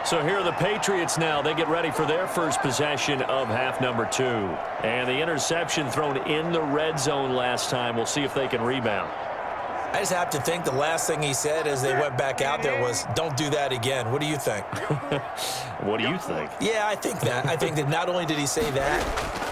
C: So here are the Patriots now. They get ready for their first possession of half number 2. And the interception thrown in the red zone last time. We'll see if they can rebound.
D: I just have to think the last thing he said as they went back out there was, don't do that again. What do you think?
C: What do you think?
D: Yeah, I think that. I think that not only did he say that,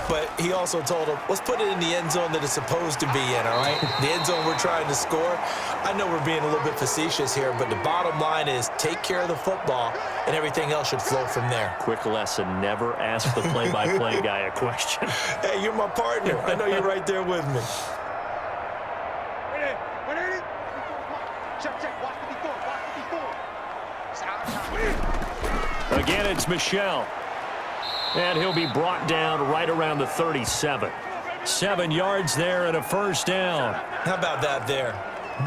D: but he also told him, let's put it in the end zone that it's supposed to be in, all right? The end zone we're trying to score. I know we're being a little bit facetious here, but the bottom line is take care of the football, and everything else should flow from there.
C: Quick lesson, never ask the play-by-play guy a question.
D: Hey, you're my partner. I know you're right there with me.
C: Again, it's Michel. And he'll be brought down right around the 37. 7 yards there and a first down.
D: How about that there?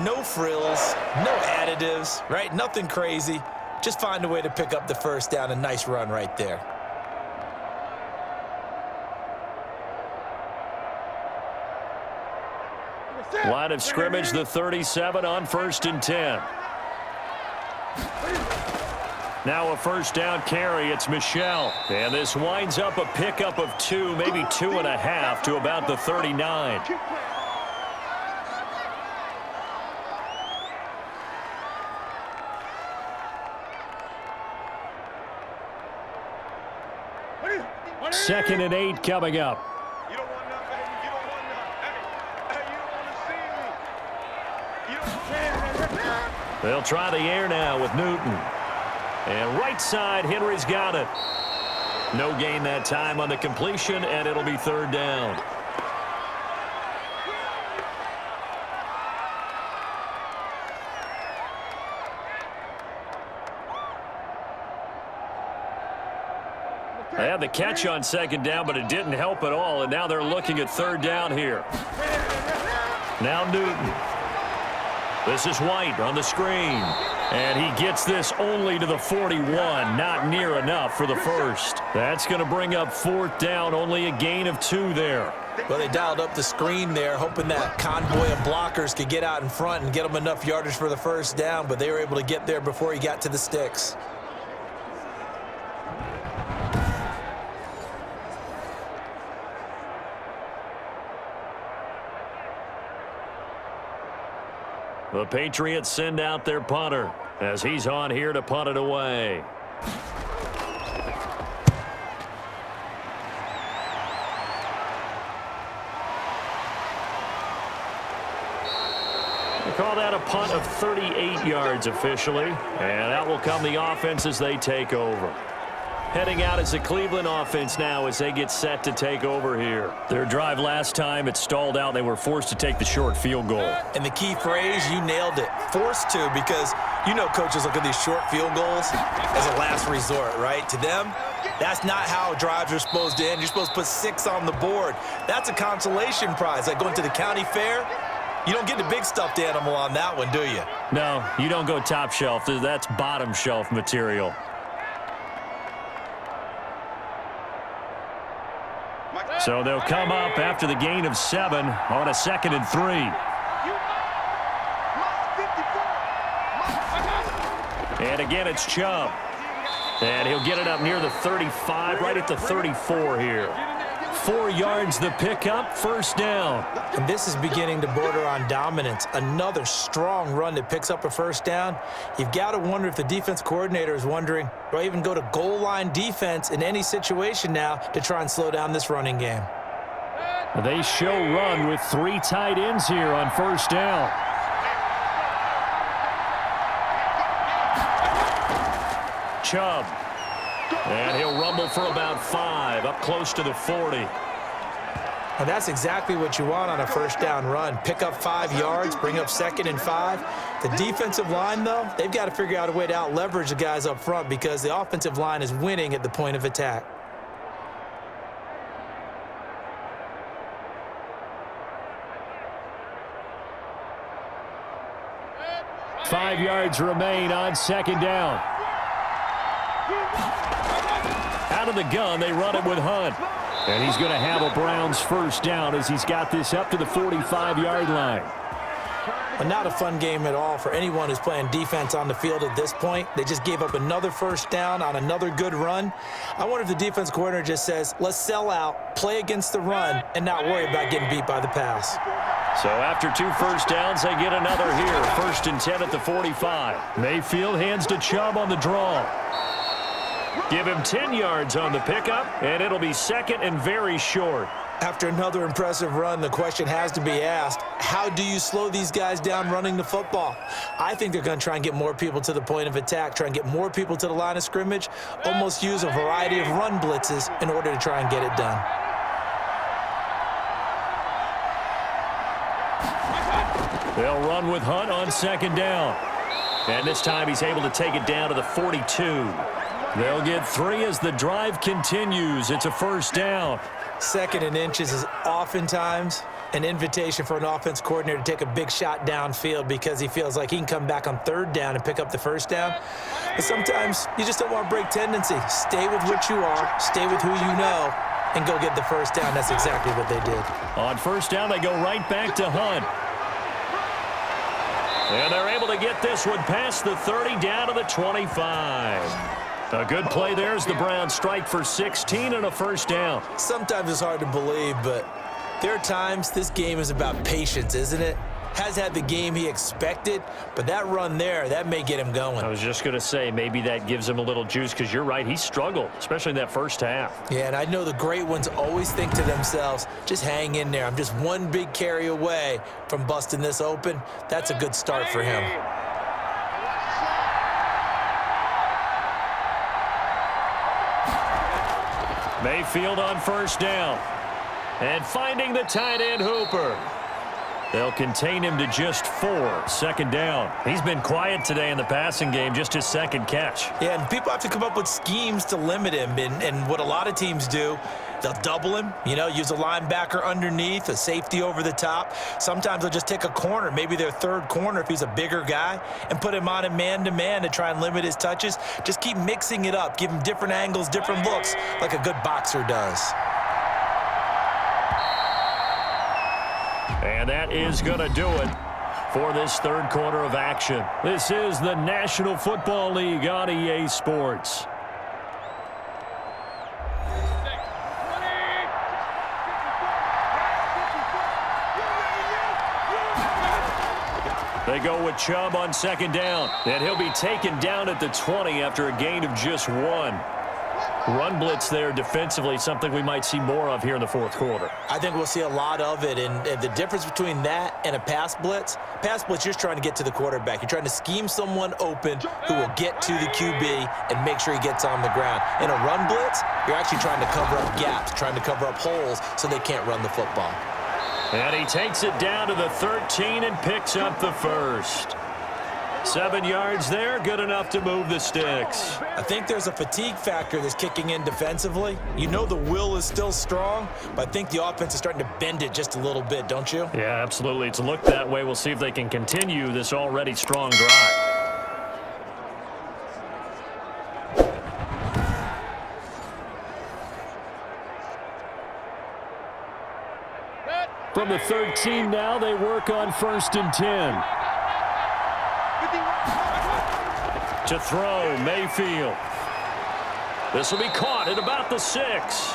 D: No frills, no additives, right? Nothing crazy. Just find a way to pick up the first down. A nice run right there.
C: Line of scrimmage, the 37 on 1st and 10. Now a first down carry. It's Michel. And this winds up a pickup of 2, maybe 2.5 to about the 39. Second and 8 coming up.
E: You don't want nothing, baby. You don't want nothing. Hey, you don't want to see me. You don't.
C: They'll try the air now with Newton. And right side, Henry's got it. No gain that time on the completion, and it'll be third down. They had the catch on second down, but it didn't help at all, and now they're looking at third down here. Now Newton. This is White on the screen. And he gets this only to the 41, not near enough for the first. That's going to bring up fourth down, only a gain of 2 there.
D: Well, they dialed up the screen there, hoping that convoy of blockers could get out in front and get them enough yardage for the first down, but they were able to get there before he got to the sticks.
C: The Patriots send out their punter as he's on here to punt it away. They call that a punt of 38 yards officially, and that will come the offense as they take over. Heading out is the Cleveland offense now as they get set to take over here. Their drive last time, it stalled out. They were forced to take the short field goal.
D: And the key phrase, you nailed it. Forced to, because you know coaches look at these short field goals as a last resort, right? To them, that's not how drives are supposed to end. You're supposed to put 6 on the board. That's a consolation prize. Like going to the county fair, you don't get the big stuffed animal on that one, do you?
C: No, you don't go top shelf. That's bottom shelf material. So they'll come up after the gain of 7 on a 2nd and 3. And again, it's Chubb. And he'll get it up near the 35, right at the 34 here. 4 yards the pickup, first down.
D: And this is beginning to border on dominance. Another strong run that picks up a first down. You've got to wonder if the defense coordinator is wondering, do I even go to goal line defense in any situation now to try and slow down this running game?
C: They show run with 3 tight ends here on first down. Chubb. And he'll rumble for about 5, up close to the 40.
D: And that's exactly what you want on a first down run. Pick up 5 yards, bring up 2nd and 5. The defensive line, though, they've got to figure out a way to out-leverage the guys up front because the offensive line is winning at the point of attack.
C: Five yards remain on second down. Out of the gun, they run it with Hunt. And he's going to have a Browns first down as he's got this up to the 45-yard line.
D: But not a fun game at all for anyone who's playing defense on the field at this point. They just gave up another first down on another good run. I wonder if the defense coordinator just says, let's sell out, play against the run, and not worry about getting beat by the pass.
C: So after 2 first downs, they get another here. 1st and 10 at the 45. Mayfield hands to Chubb on the draw. Give him 10 yards on the pickup, and it'll be 2nd and very short.
D: After another impressive run, the question has to be asked, how do you slow these guys down running the football? I think they're going to try and get more people to the point of attack, try and get more people to the line of scrimmage, almost use a variety of run blitzes in order to try and get it done.
C: They'll run with Hunt on 2nd down. And this time he's able to take it down to the 42. They'll get 3 as the drive continues. It's a first down.
D: 2nd and inches is oftentimes an invitation for an offense coordinator to take a big shot downfield because he feels like he can come back on 3rd down and pick up the first down. But sometimes you just don't want to break tendency. Stay with what you are, stay with who you know, and go get the first down. That's exactly what they did.
C: On first down, they go right back to Hunt. And they're able to get this one past the 30 down to the 25. A good play there as the Browns strike for 16 and a first down.
D: Sometimes it's hard to believe, but there are times this game is about patience, isn't it? Has had the game he expected, but that run there, that may get him going.
C: I was just going to say, maybe that gives him a little juice because you're right, he struggled, especially in that first half.
D: Yeah, and I know the great ones always think to themselves, just hang in there. I'm just one big carry away from busting this open. That's a good start for him.
C: Mayfield on first down. And finding the tight end Hooper. They'll contain him to just 4. 2nd down. He's been quiet today in the passing game, just his 2nd catch.
D: Yeah, and people have to come up with schemes to limit him. And what a lot of teams do, they'll double him, use a linebacker underneath, a safety over the top. Sometimes they'll just take a corner, maybe their 3rd corner if he's a bigger guy, and put him on a man-to-man to try and limit his touches. Just keep mixing it up, give him different angles, different looks, like a good boxer does.
C: And that is going to do it for this 3rd quarter of action. This is the National Football League on EA Sports. They go with Chubb on 2nd down, and he'll be taken down at the 20 after a gain of just 1. Run blitz there defensively, something we might see more of here in the 4th quarter.
D: I think we'll see a lot of it, and the difference between that and a pass blitz, you're just trying to get to the quarterback. You're trying to scheme someone open who will get to the QB and make sure he gets on the ground. In a run blitz, you're actually trying to cover up gaps, trying to cover up holes so they can't run the football.
C: And he takes it down to the 13 and picks up the first. 7 yards there, good enough to move the sticks.
D: I think there's a fatigue factor that's kicking in defensively. The will is still strong, but I think the offense is starting to bend it just a little bit, don't you?
C: Yeah, absolutely. It's looked that way. We'll see if they can continue this already strong drive. From the 13 now, they work on 1st and 10. To throw, Mayfield. This will be caught at about the 6.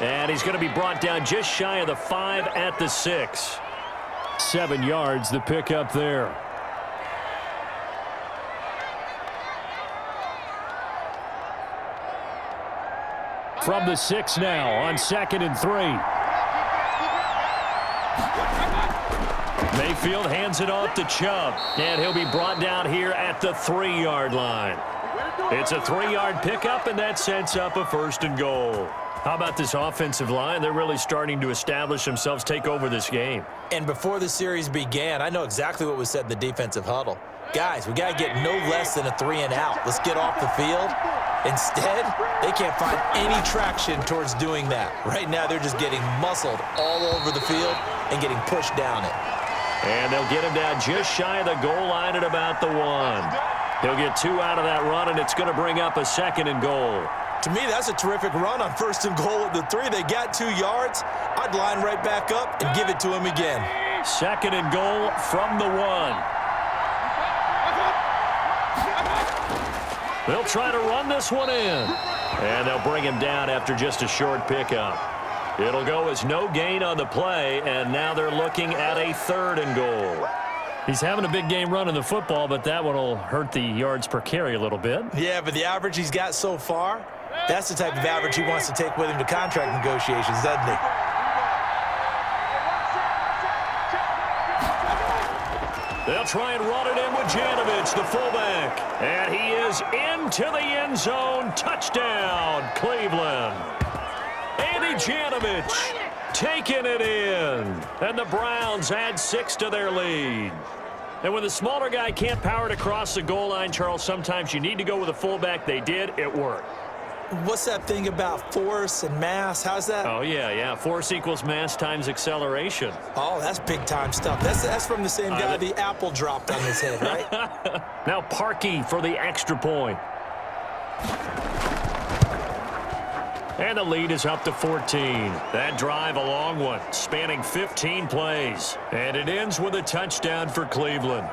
C: And he's going to be brought down just shy of the 5 at the 6. 7 yards, the pickup there. From the 6 now on 2nd and 3. Mayfield hands it off to Chubb, and he'll be brought down here at the 3-yard line. It's a 3-yard pickup, and that sets up a 1st and goal. How about this offensive line? They're really starting to establish themselves, take over this game.
D: And before the series began, I know exactly what was said in the defensive huddle. Guys, we got to get no less than a 3-and-out. Let's get off the field. Instead, they can't find any traction towards doing that. Right now, they're just getting muscled all over the field and getting pushed down it.
C: And they'll get him down just shy of the goal line at about the 1. He'll get 2 out of that run, and it's going to bring up a 2nd and goal.
D: To me, that's a terrific run on 1st and goal at the 3. They got 2 yards. I'd line right back up and give it to him again.
C: 2nd and goal from the 1. They'll try to run this one in. And they'll bring him down after just a short pickup. It'll go as no gain on the play, and now they're looking at a 3rd and goal.
F: He's having a big game running the football, but that one will hurt the yards per carry a little bit.
D: Yeah, but the average he's got so far, that's the type of average he wants to take with him to contract negotiations, doesn't he?
C: They'll try and run it in with Janovich, the fullback. And he is into the end zone. Touchdown, Cleveland. Andy Janovich taking it in. And the Browns add 6 to their lead. And when the smaller guy can't power it across the goal line, Charles, sometimes you need to go with a fullback. They did. It worked.
D: What's that thing about force and mass? How's that?
C: Oh, yeah. Force equals mass times acceleration.
D: Oh, that's big-time stuff. That's from the same guy the apple dropped on his head, right?
C: Now Parkey for the extra point. And the lead is up to 14. That drive, a long one, spanning 15 plays. And it ends with a touchdown for Cleveland.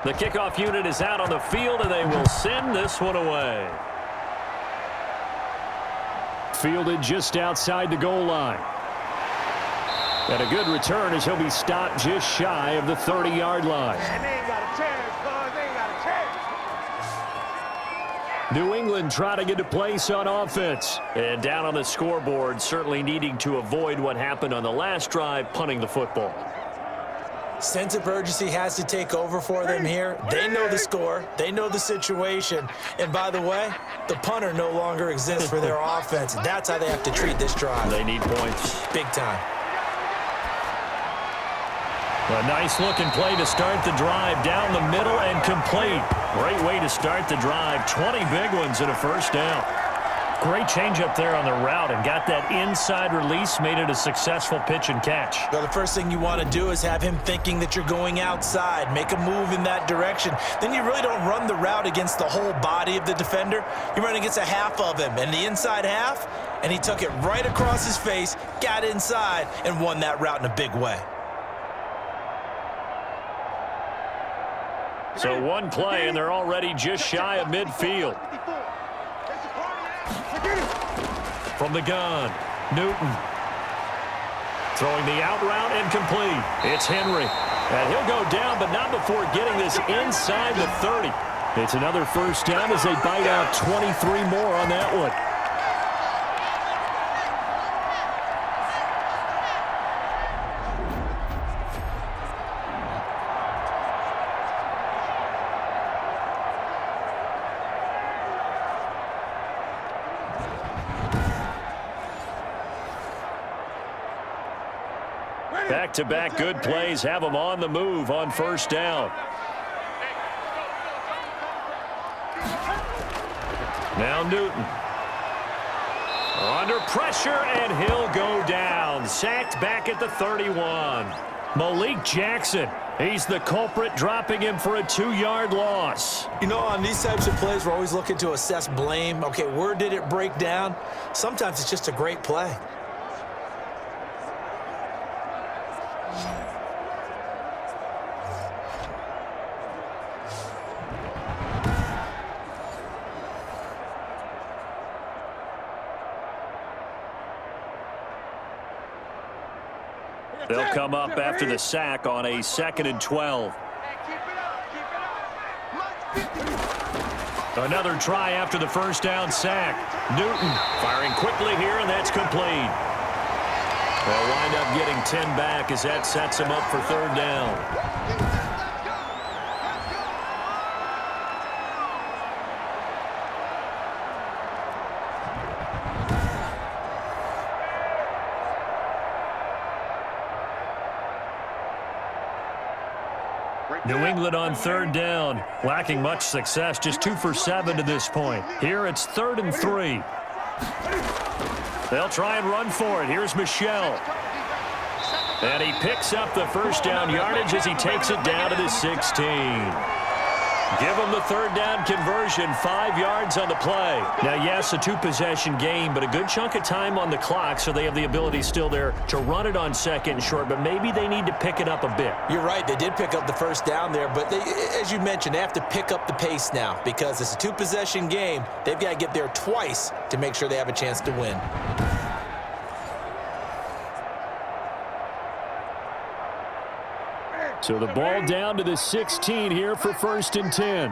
C: The kickoff unit is out on the field, and they will send this one away. Fielded just outside the goal line. And a good return as he'll be stopped just shy of the 30-yard line.
E: And they ain't got a chance, boys. They ain't got a chance.
C: New England trying to get a place on offense. And down on the scoreboard, certainly needing to avoid what happened on the last drive, punting the football.
D: Sense of urgency has to take over for them here. They know the score. They know the situation. And by the way, the punter no longer exists for their offense. That's how they have to treat this drive.
C: They need points.
D: Big time.
C: A nice-looking play to start the drive down the middle and complete. Great way to start the drive. 20 big ones and a 1st down.
F: Great change up there on the route and got that inside release, made it a successful pitch and catch.
D: Well, the first thing you want to do is have him thinking that you're going outside, make a move in that direction. Then you really don't run the route against the whole body of the defender. You run against a half of him, and the inside half, and he took it right across his face, got inside, and won that route in a big way.
C: So one play, and they're already just shy of midfield. From the gun, Newton. Throwing the out route and complete. It's Henry. And he'll go down, but not before getting this inside the 30. It's another 1st down as they bite out 23 more on that one. Back-to-back good plays have them on the move on 1st down. Now Newton. Under pressure, and he'll go down. Sacked back at the 31. Malik Jackson, he's the culprit, dropping him for a 2-yard loss.
D: You know, on these types of plays, we're always looking to assess blame. Okay, where did it break down? Sometimes it's just a great play.
C: They'll come up after the sack on a 2nd and 12. Another try after the first down sack. Newton firing quickly here, and that's complete. They'll wind up getting 10 back as that sets them up for 3rd down. New England on 3rd down, lacking much success, just 2 for 7 to this point. Here it's 3rd and 3. They'll try and run for it. Here's Michelle. And he picks up the first down yardage as he takes it down to the 16. Give him the 3rd down conversion, 5 yards on the play. Now, yes, a 2-possession game, but a good chunk of time on the clock, so they have the ability still there to run it on 2nd and short, but maybe they need to pick it up a bit.
D: You're right. They did pick up the first down there, but they, as you mentioned, they have to pick up the pace now because it's a 2-possession game. They've got to get there twice to make sure they have a chance to win.
C: So the ball down to the 16 here for 1st and 10.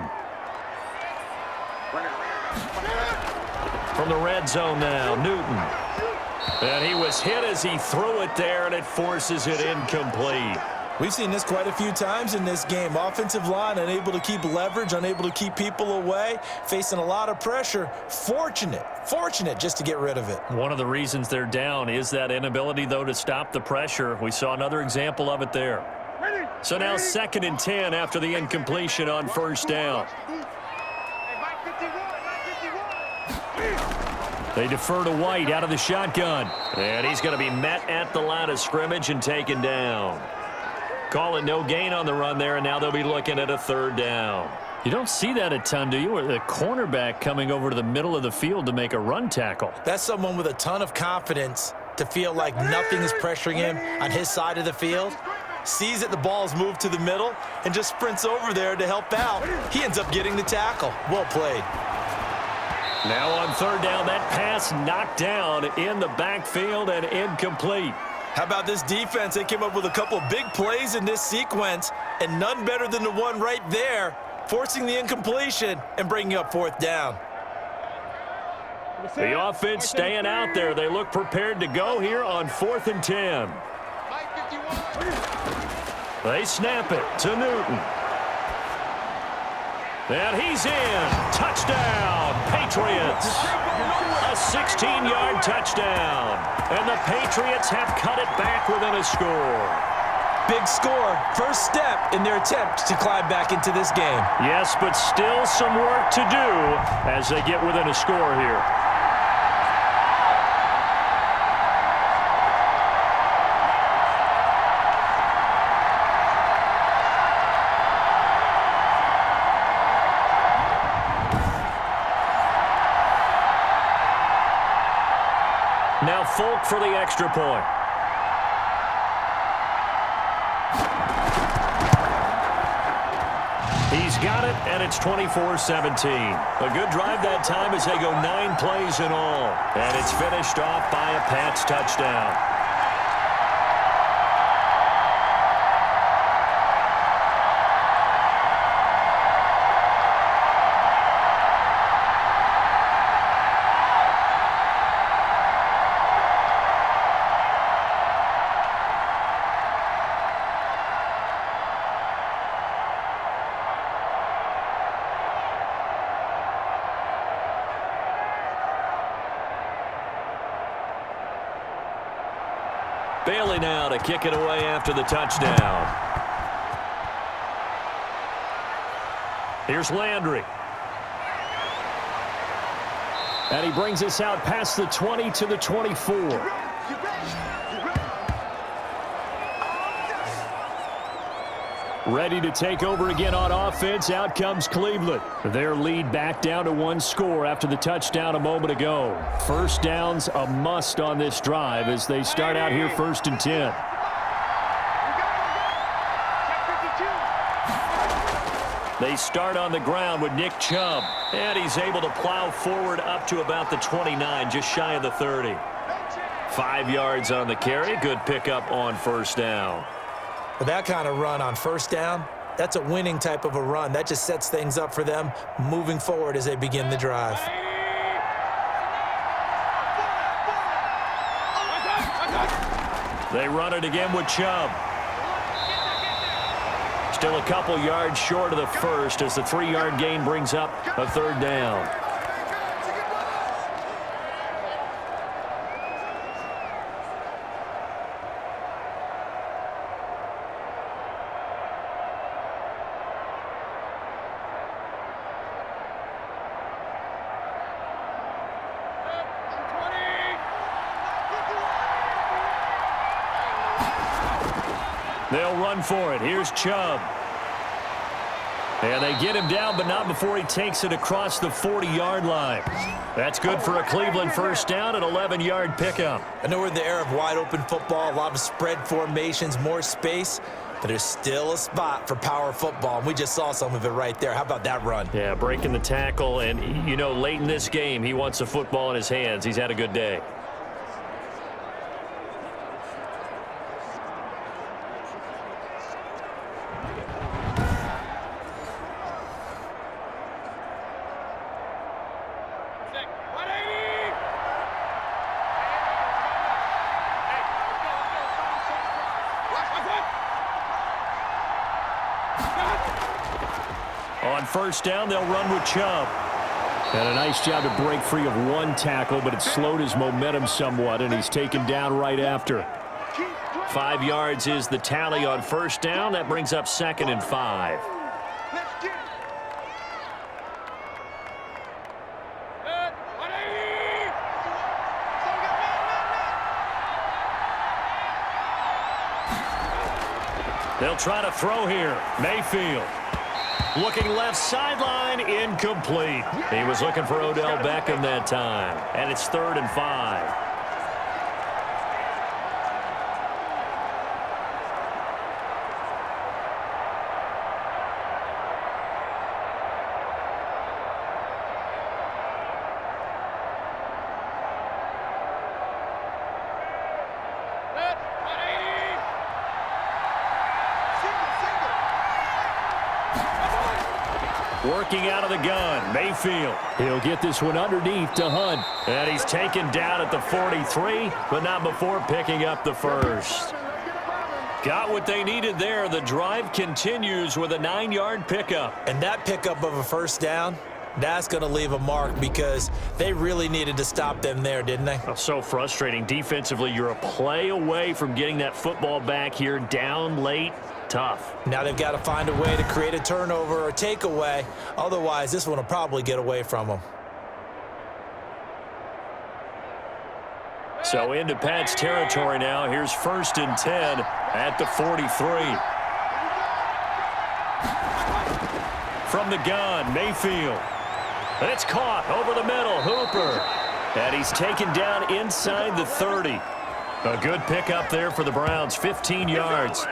C: From the red zone now, Newton. And he was hit as he threw it there, and it forces it incomplete.
D: We've seen this quite a few times in this game. Offensive line unable to keep leverage, unable to keep people away, facing a lot of pressure. Fortunate just to get rid of it.
C: One of the reasons they're down is that inability, though, to stop the pressure. We saw another example of it there. So now 2nd and 10 after the incompletion on 1st down. They defer to White out of the shotgun. And he's going to be met at the line of scrimmage and taken down. Call it no gain on the run there, and now they'll be looking at a 3rd down. You don't see that a ton, do you? Or the cornerback coming over to the middle of the field to make a run tackle.
D: That's someone with a ton of confidence to feel like nothing is pressuring him on his side of the field. Sees that the ball's moved to the middle and just sprints over there to help out. He ends up getting the tackle. Well played.
C: Now on 3rd down, that pass knocked down in the backfield and incomplete.
D: How about this defense? They came up with a couple big plays in this sequence, and none better than the one right there, forcing the incompletion and bringing up 4th down.
C: The offense staying out there. They look prepared to go here on 4th and 10. They snap it to Newton. And he's in. Touchdown, Patriots. A 16-yard touchdown. And the Patriots have cut it back within a score.
D: Big score. First step in their attempt to climb back into this game.
C: Yes, but still some work to do as they get within a score here. Now Folk for the extra point. He's got it, and it's 24-17. A good drive that time as they go 9 plays in all. And it's finished off by a Pats touchdown. Bailey now to kick it away after the touchdown. Here's Landry. And he brings us out past the 20 to the 24. Ready to take over again on offense. Out comes Cleveland. Their lead back down to 1 score after the touchdown a moment ago. First down's a must on this drive as they start out here 1st and 10. They start on the ground with Nick Chubb. And he's able to plow forward up to about the 29, just shy of the 30. 5 yards on the carry. Good pickup on 1st down.
D: With that kind of run on 1st down, that's a winning type of a run. That just sets things up for them moving forward as they begin the drive.
C: They run it again with Chubb. Still a couple yards short of the first as the 3-yard gain brings up a 3rd down. They'll run for it. Here's Chubb. And they get him down, but not before he takes it across the 40-yard line. That's good for a Cleveland 1st down, an 11-yard pickup.
D: I know we're in the era of wide-open football, a lot of spread formations, more space, but there's still a spot for power football, and we just saw some of it right there. How about that run?
C: Yeah, breaking the tackle, and, you know, late in this game, he wants the football in his hands. He's had a good day. On 1st down, they'll run with Chubb. And a nice job to break free of 1 tackle, but it slowed his momentum somewhat, and he's taken down right after. 5 yards is the tally on 1st down. That brings up 2nd and 5. They'll try to throw here. Mayfield. Looking left sideline, incomplete. He was looking for Odell Beckham that time. And it's 3rd and 5. Working out of the gun, Mayfield. He'll get this one underneath to Hunt. And he's taken down at the 43, but not before picking up the 1st. Got what they needed there. The drive continues with a 9-yard pickup.
D: And that pickup of a 1st down, that's going to leave a mark because they really needed to stop them there, didn't they?
C: Oh, so frustrating. Defensively, you're a play away from getting that football back here down late. Tough. Now
D: they've got to find a way to create a turnover or takeaway. Otherwise, this one will probably get away from them.
C: So into Pat's territory now. Here's 1st and 10 at the 43. From the gun, Mayfield. And it's caught over the middle. Hooper. And he's taken down inside the 30. A good pickup there for the Browns. 15 yards.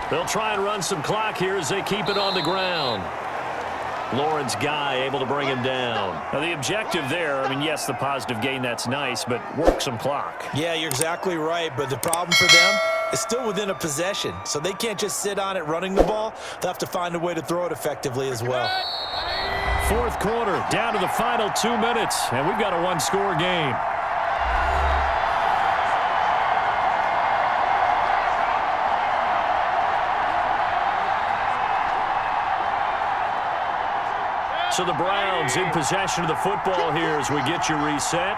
C: They'll try and run some clock here as they keep it on the ground. Lawrence Guy able to bring him down. Now the objective there, I mean, yes, the positive gain, that's nice, but work some clock.
D: Yeah, you're exactly right, but the problem for them is still within a possession, so they can't just sit on it running the ball. They'll have to find a way to throw it effectively as well.
C: fourth quarter, down to the final 2 minutes, and we've got a one-score game. So the Browns in possession of the football here as we get you reset.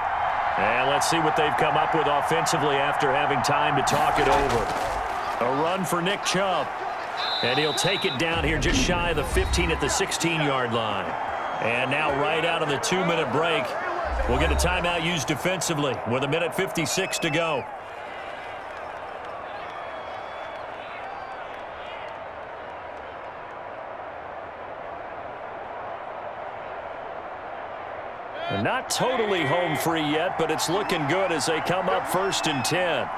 C: And let's see what they've come up with offensively after having time to talk it over. A run for Nick Chubb. And he'll take it down here just shy of the 15 at the 16-yard line. And now right out of the 2-minute break, we'll get a timeout used defensively with 1:56 to go. Not totally home free yet, but it's looking good as they come up 1st and 10.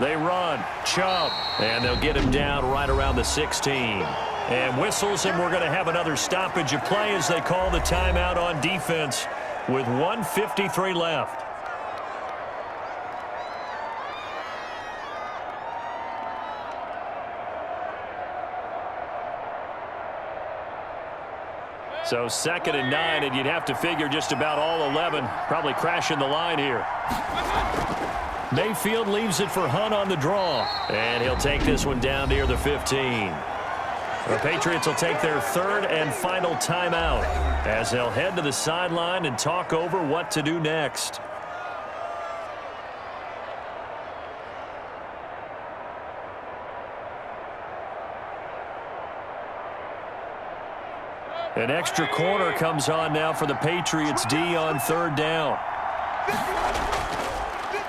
C: They run, Chubb, and they'll get him down right around the 16. And whistles, and we're going to have another stoppage of play as they call the timeout on defense with 1:53 left. So 2nd and 9, and you'd have to figure just about all 11 probably crashing the line here. Mayfield leaves it for Hunt on the draw, and he'll take this one down near the 15. The Patriots will take their 3rd and final timeout as they'll head to the sideline and talk over what to do next. An extra corner comes on now for the Patriots D on 3rd down.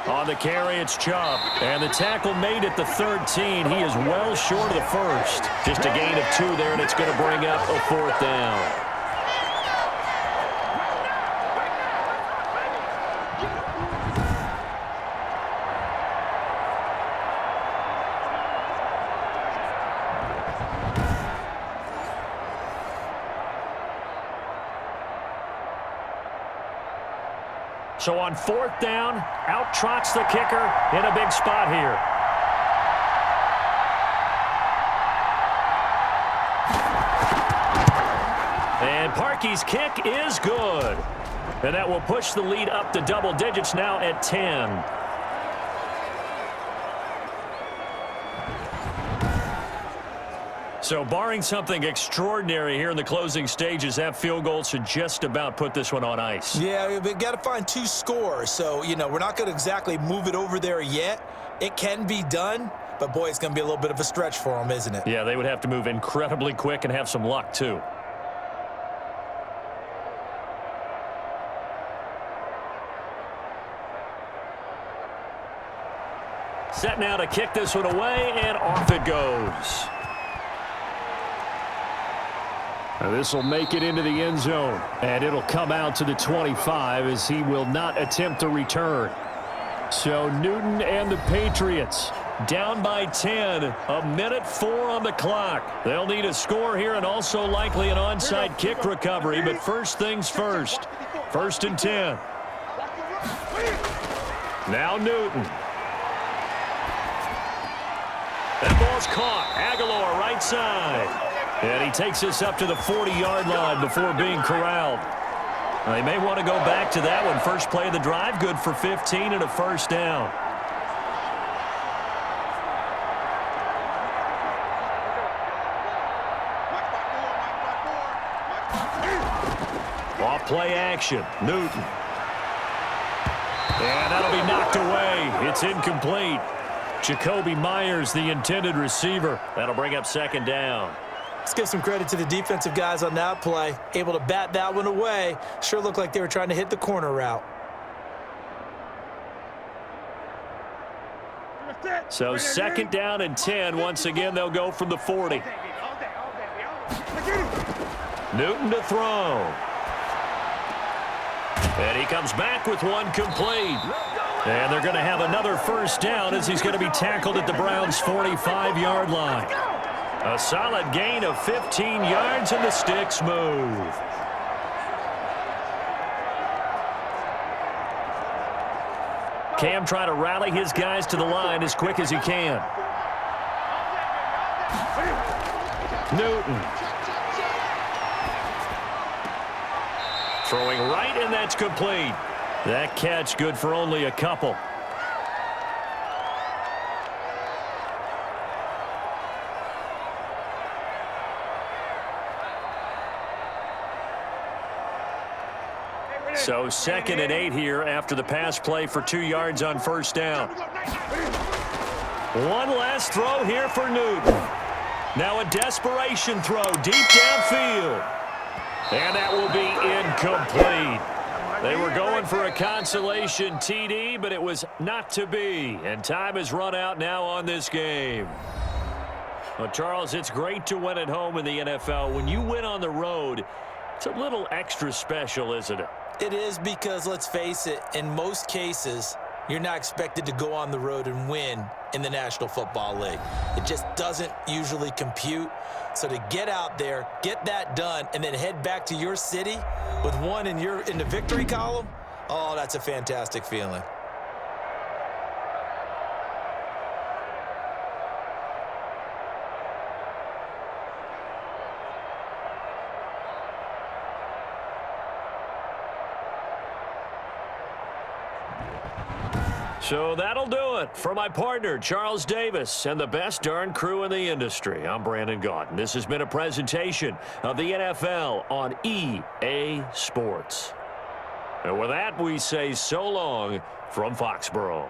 C: On the carry, it's Chubb. And the tackle made at the 13. He is well short of the 1st. Just a gain of 2 there, and it's going to bring up a 4th down. So on 4th down, out trots the kicker in a big spot here. And Parkey's kick is good. And that will push the lead up to double digits now at 10. So barring something extraordinary here in the closing stages, that field goal should just about put this one on ice.
D: Yeah, we've got to find 2 scores. So, we're not going to exactly move it over there yet. It can be done, but, boy, it's going to be a little bit of a stretch for them, isn't it?
C: Yeah, they would have to move incredibly quick and have some luck, too. Set now to kick this one away, and off it goes. This will make it into the end zone, and it'll come out to the 25 as he will not attempt to return. So Newton and the Patriots down by 10, 1:04 on the clock. They'll need a score here and also likely an onside kick recovery, but first things first. 1st and 10. Now Newton. That ball's caught. Aguilar right side. And he takes us up to the 40-yard line before being corralled. They may want to go back to that one. First play of the drive, good for 15 and a 1st down. Off play action, Newton. And that'll be knocked away. It's incomplete. Jacoby Myers, the intended receiver. That'll bring up 2nd down.
D: Let's give some credit to the defensive guys on that play. Able to bat that one away. Sure looked like they were trying to hit the corner route.
C: So 2nd down and 10. Once again, they'll go from the 40. Newton to throw. And he comes back with one complete. And they're going to have another 1st down as he's going to be tackled at the Browns' 45-yard line. A solid gain of 15 yards, and the sticks move. Cam trying to rally his guys to the line as quick as he can. Newton. Throwing right, and that's complete. That catch good for only a couple. So 2nd and 8 here after the pass play for 2 yards on first down. One last throw here for Newton. Now a desperation throw deep downfield. And that will be incomplete. They were going for a consolation TD, but it was not to be. And time has run out now on this game. Well, Charles, it's great to win at home in the NFL. When you win on the road, it's a little extra special, isn't it?
D: It is, because let's face it, in most cases, you're not expected to go on the road and win in the National Football League. It just doesn't usually compute. So to get out there, get that done, and then head back to your city with one in the victory column, oh, that's a fantastic feeling.
C: So that'll do it for my partner, Charles Davis, and the best darn crew in the industry. I'm Brandon Gaudin. This has been a presentation of the NFL on EA Sports. And with that, we say so long from Foxborough.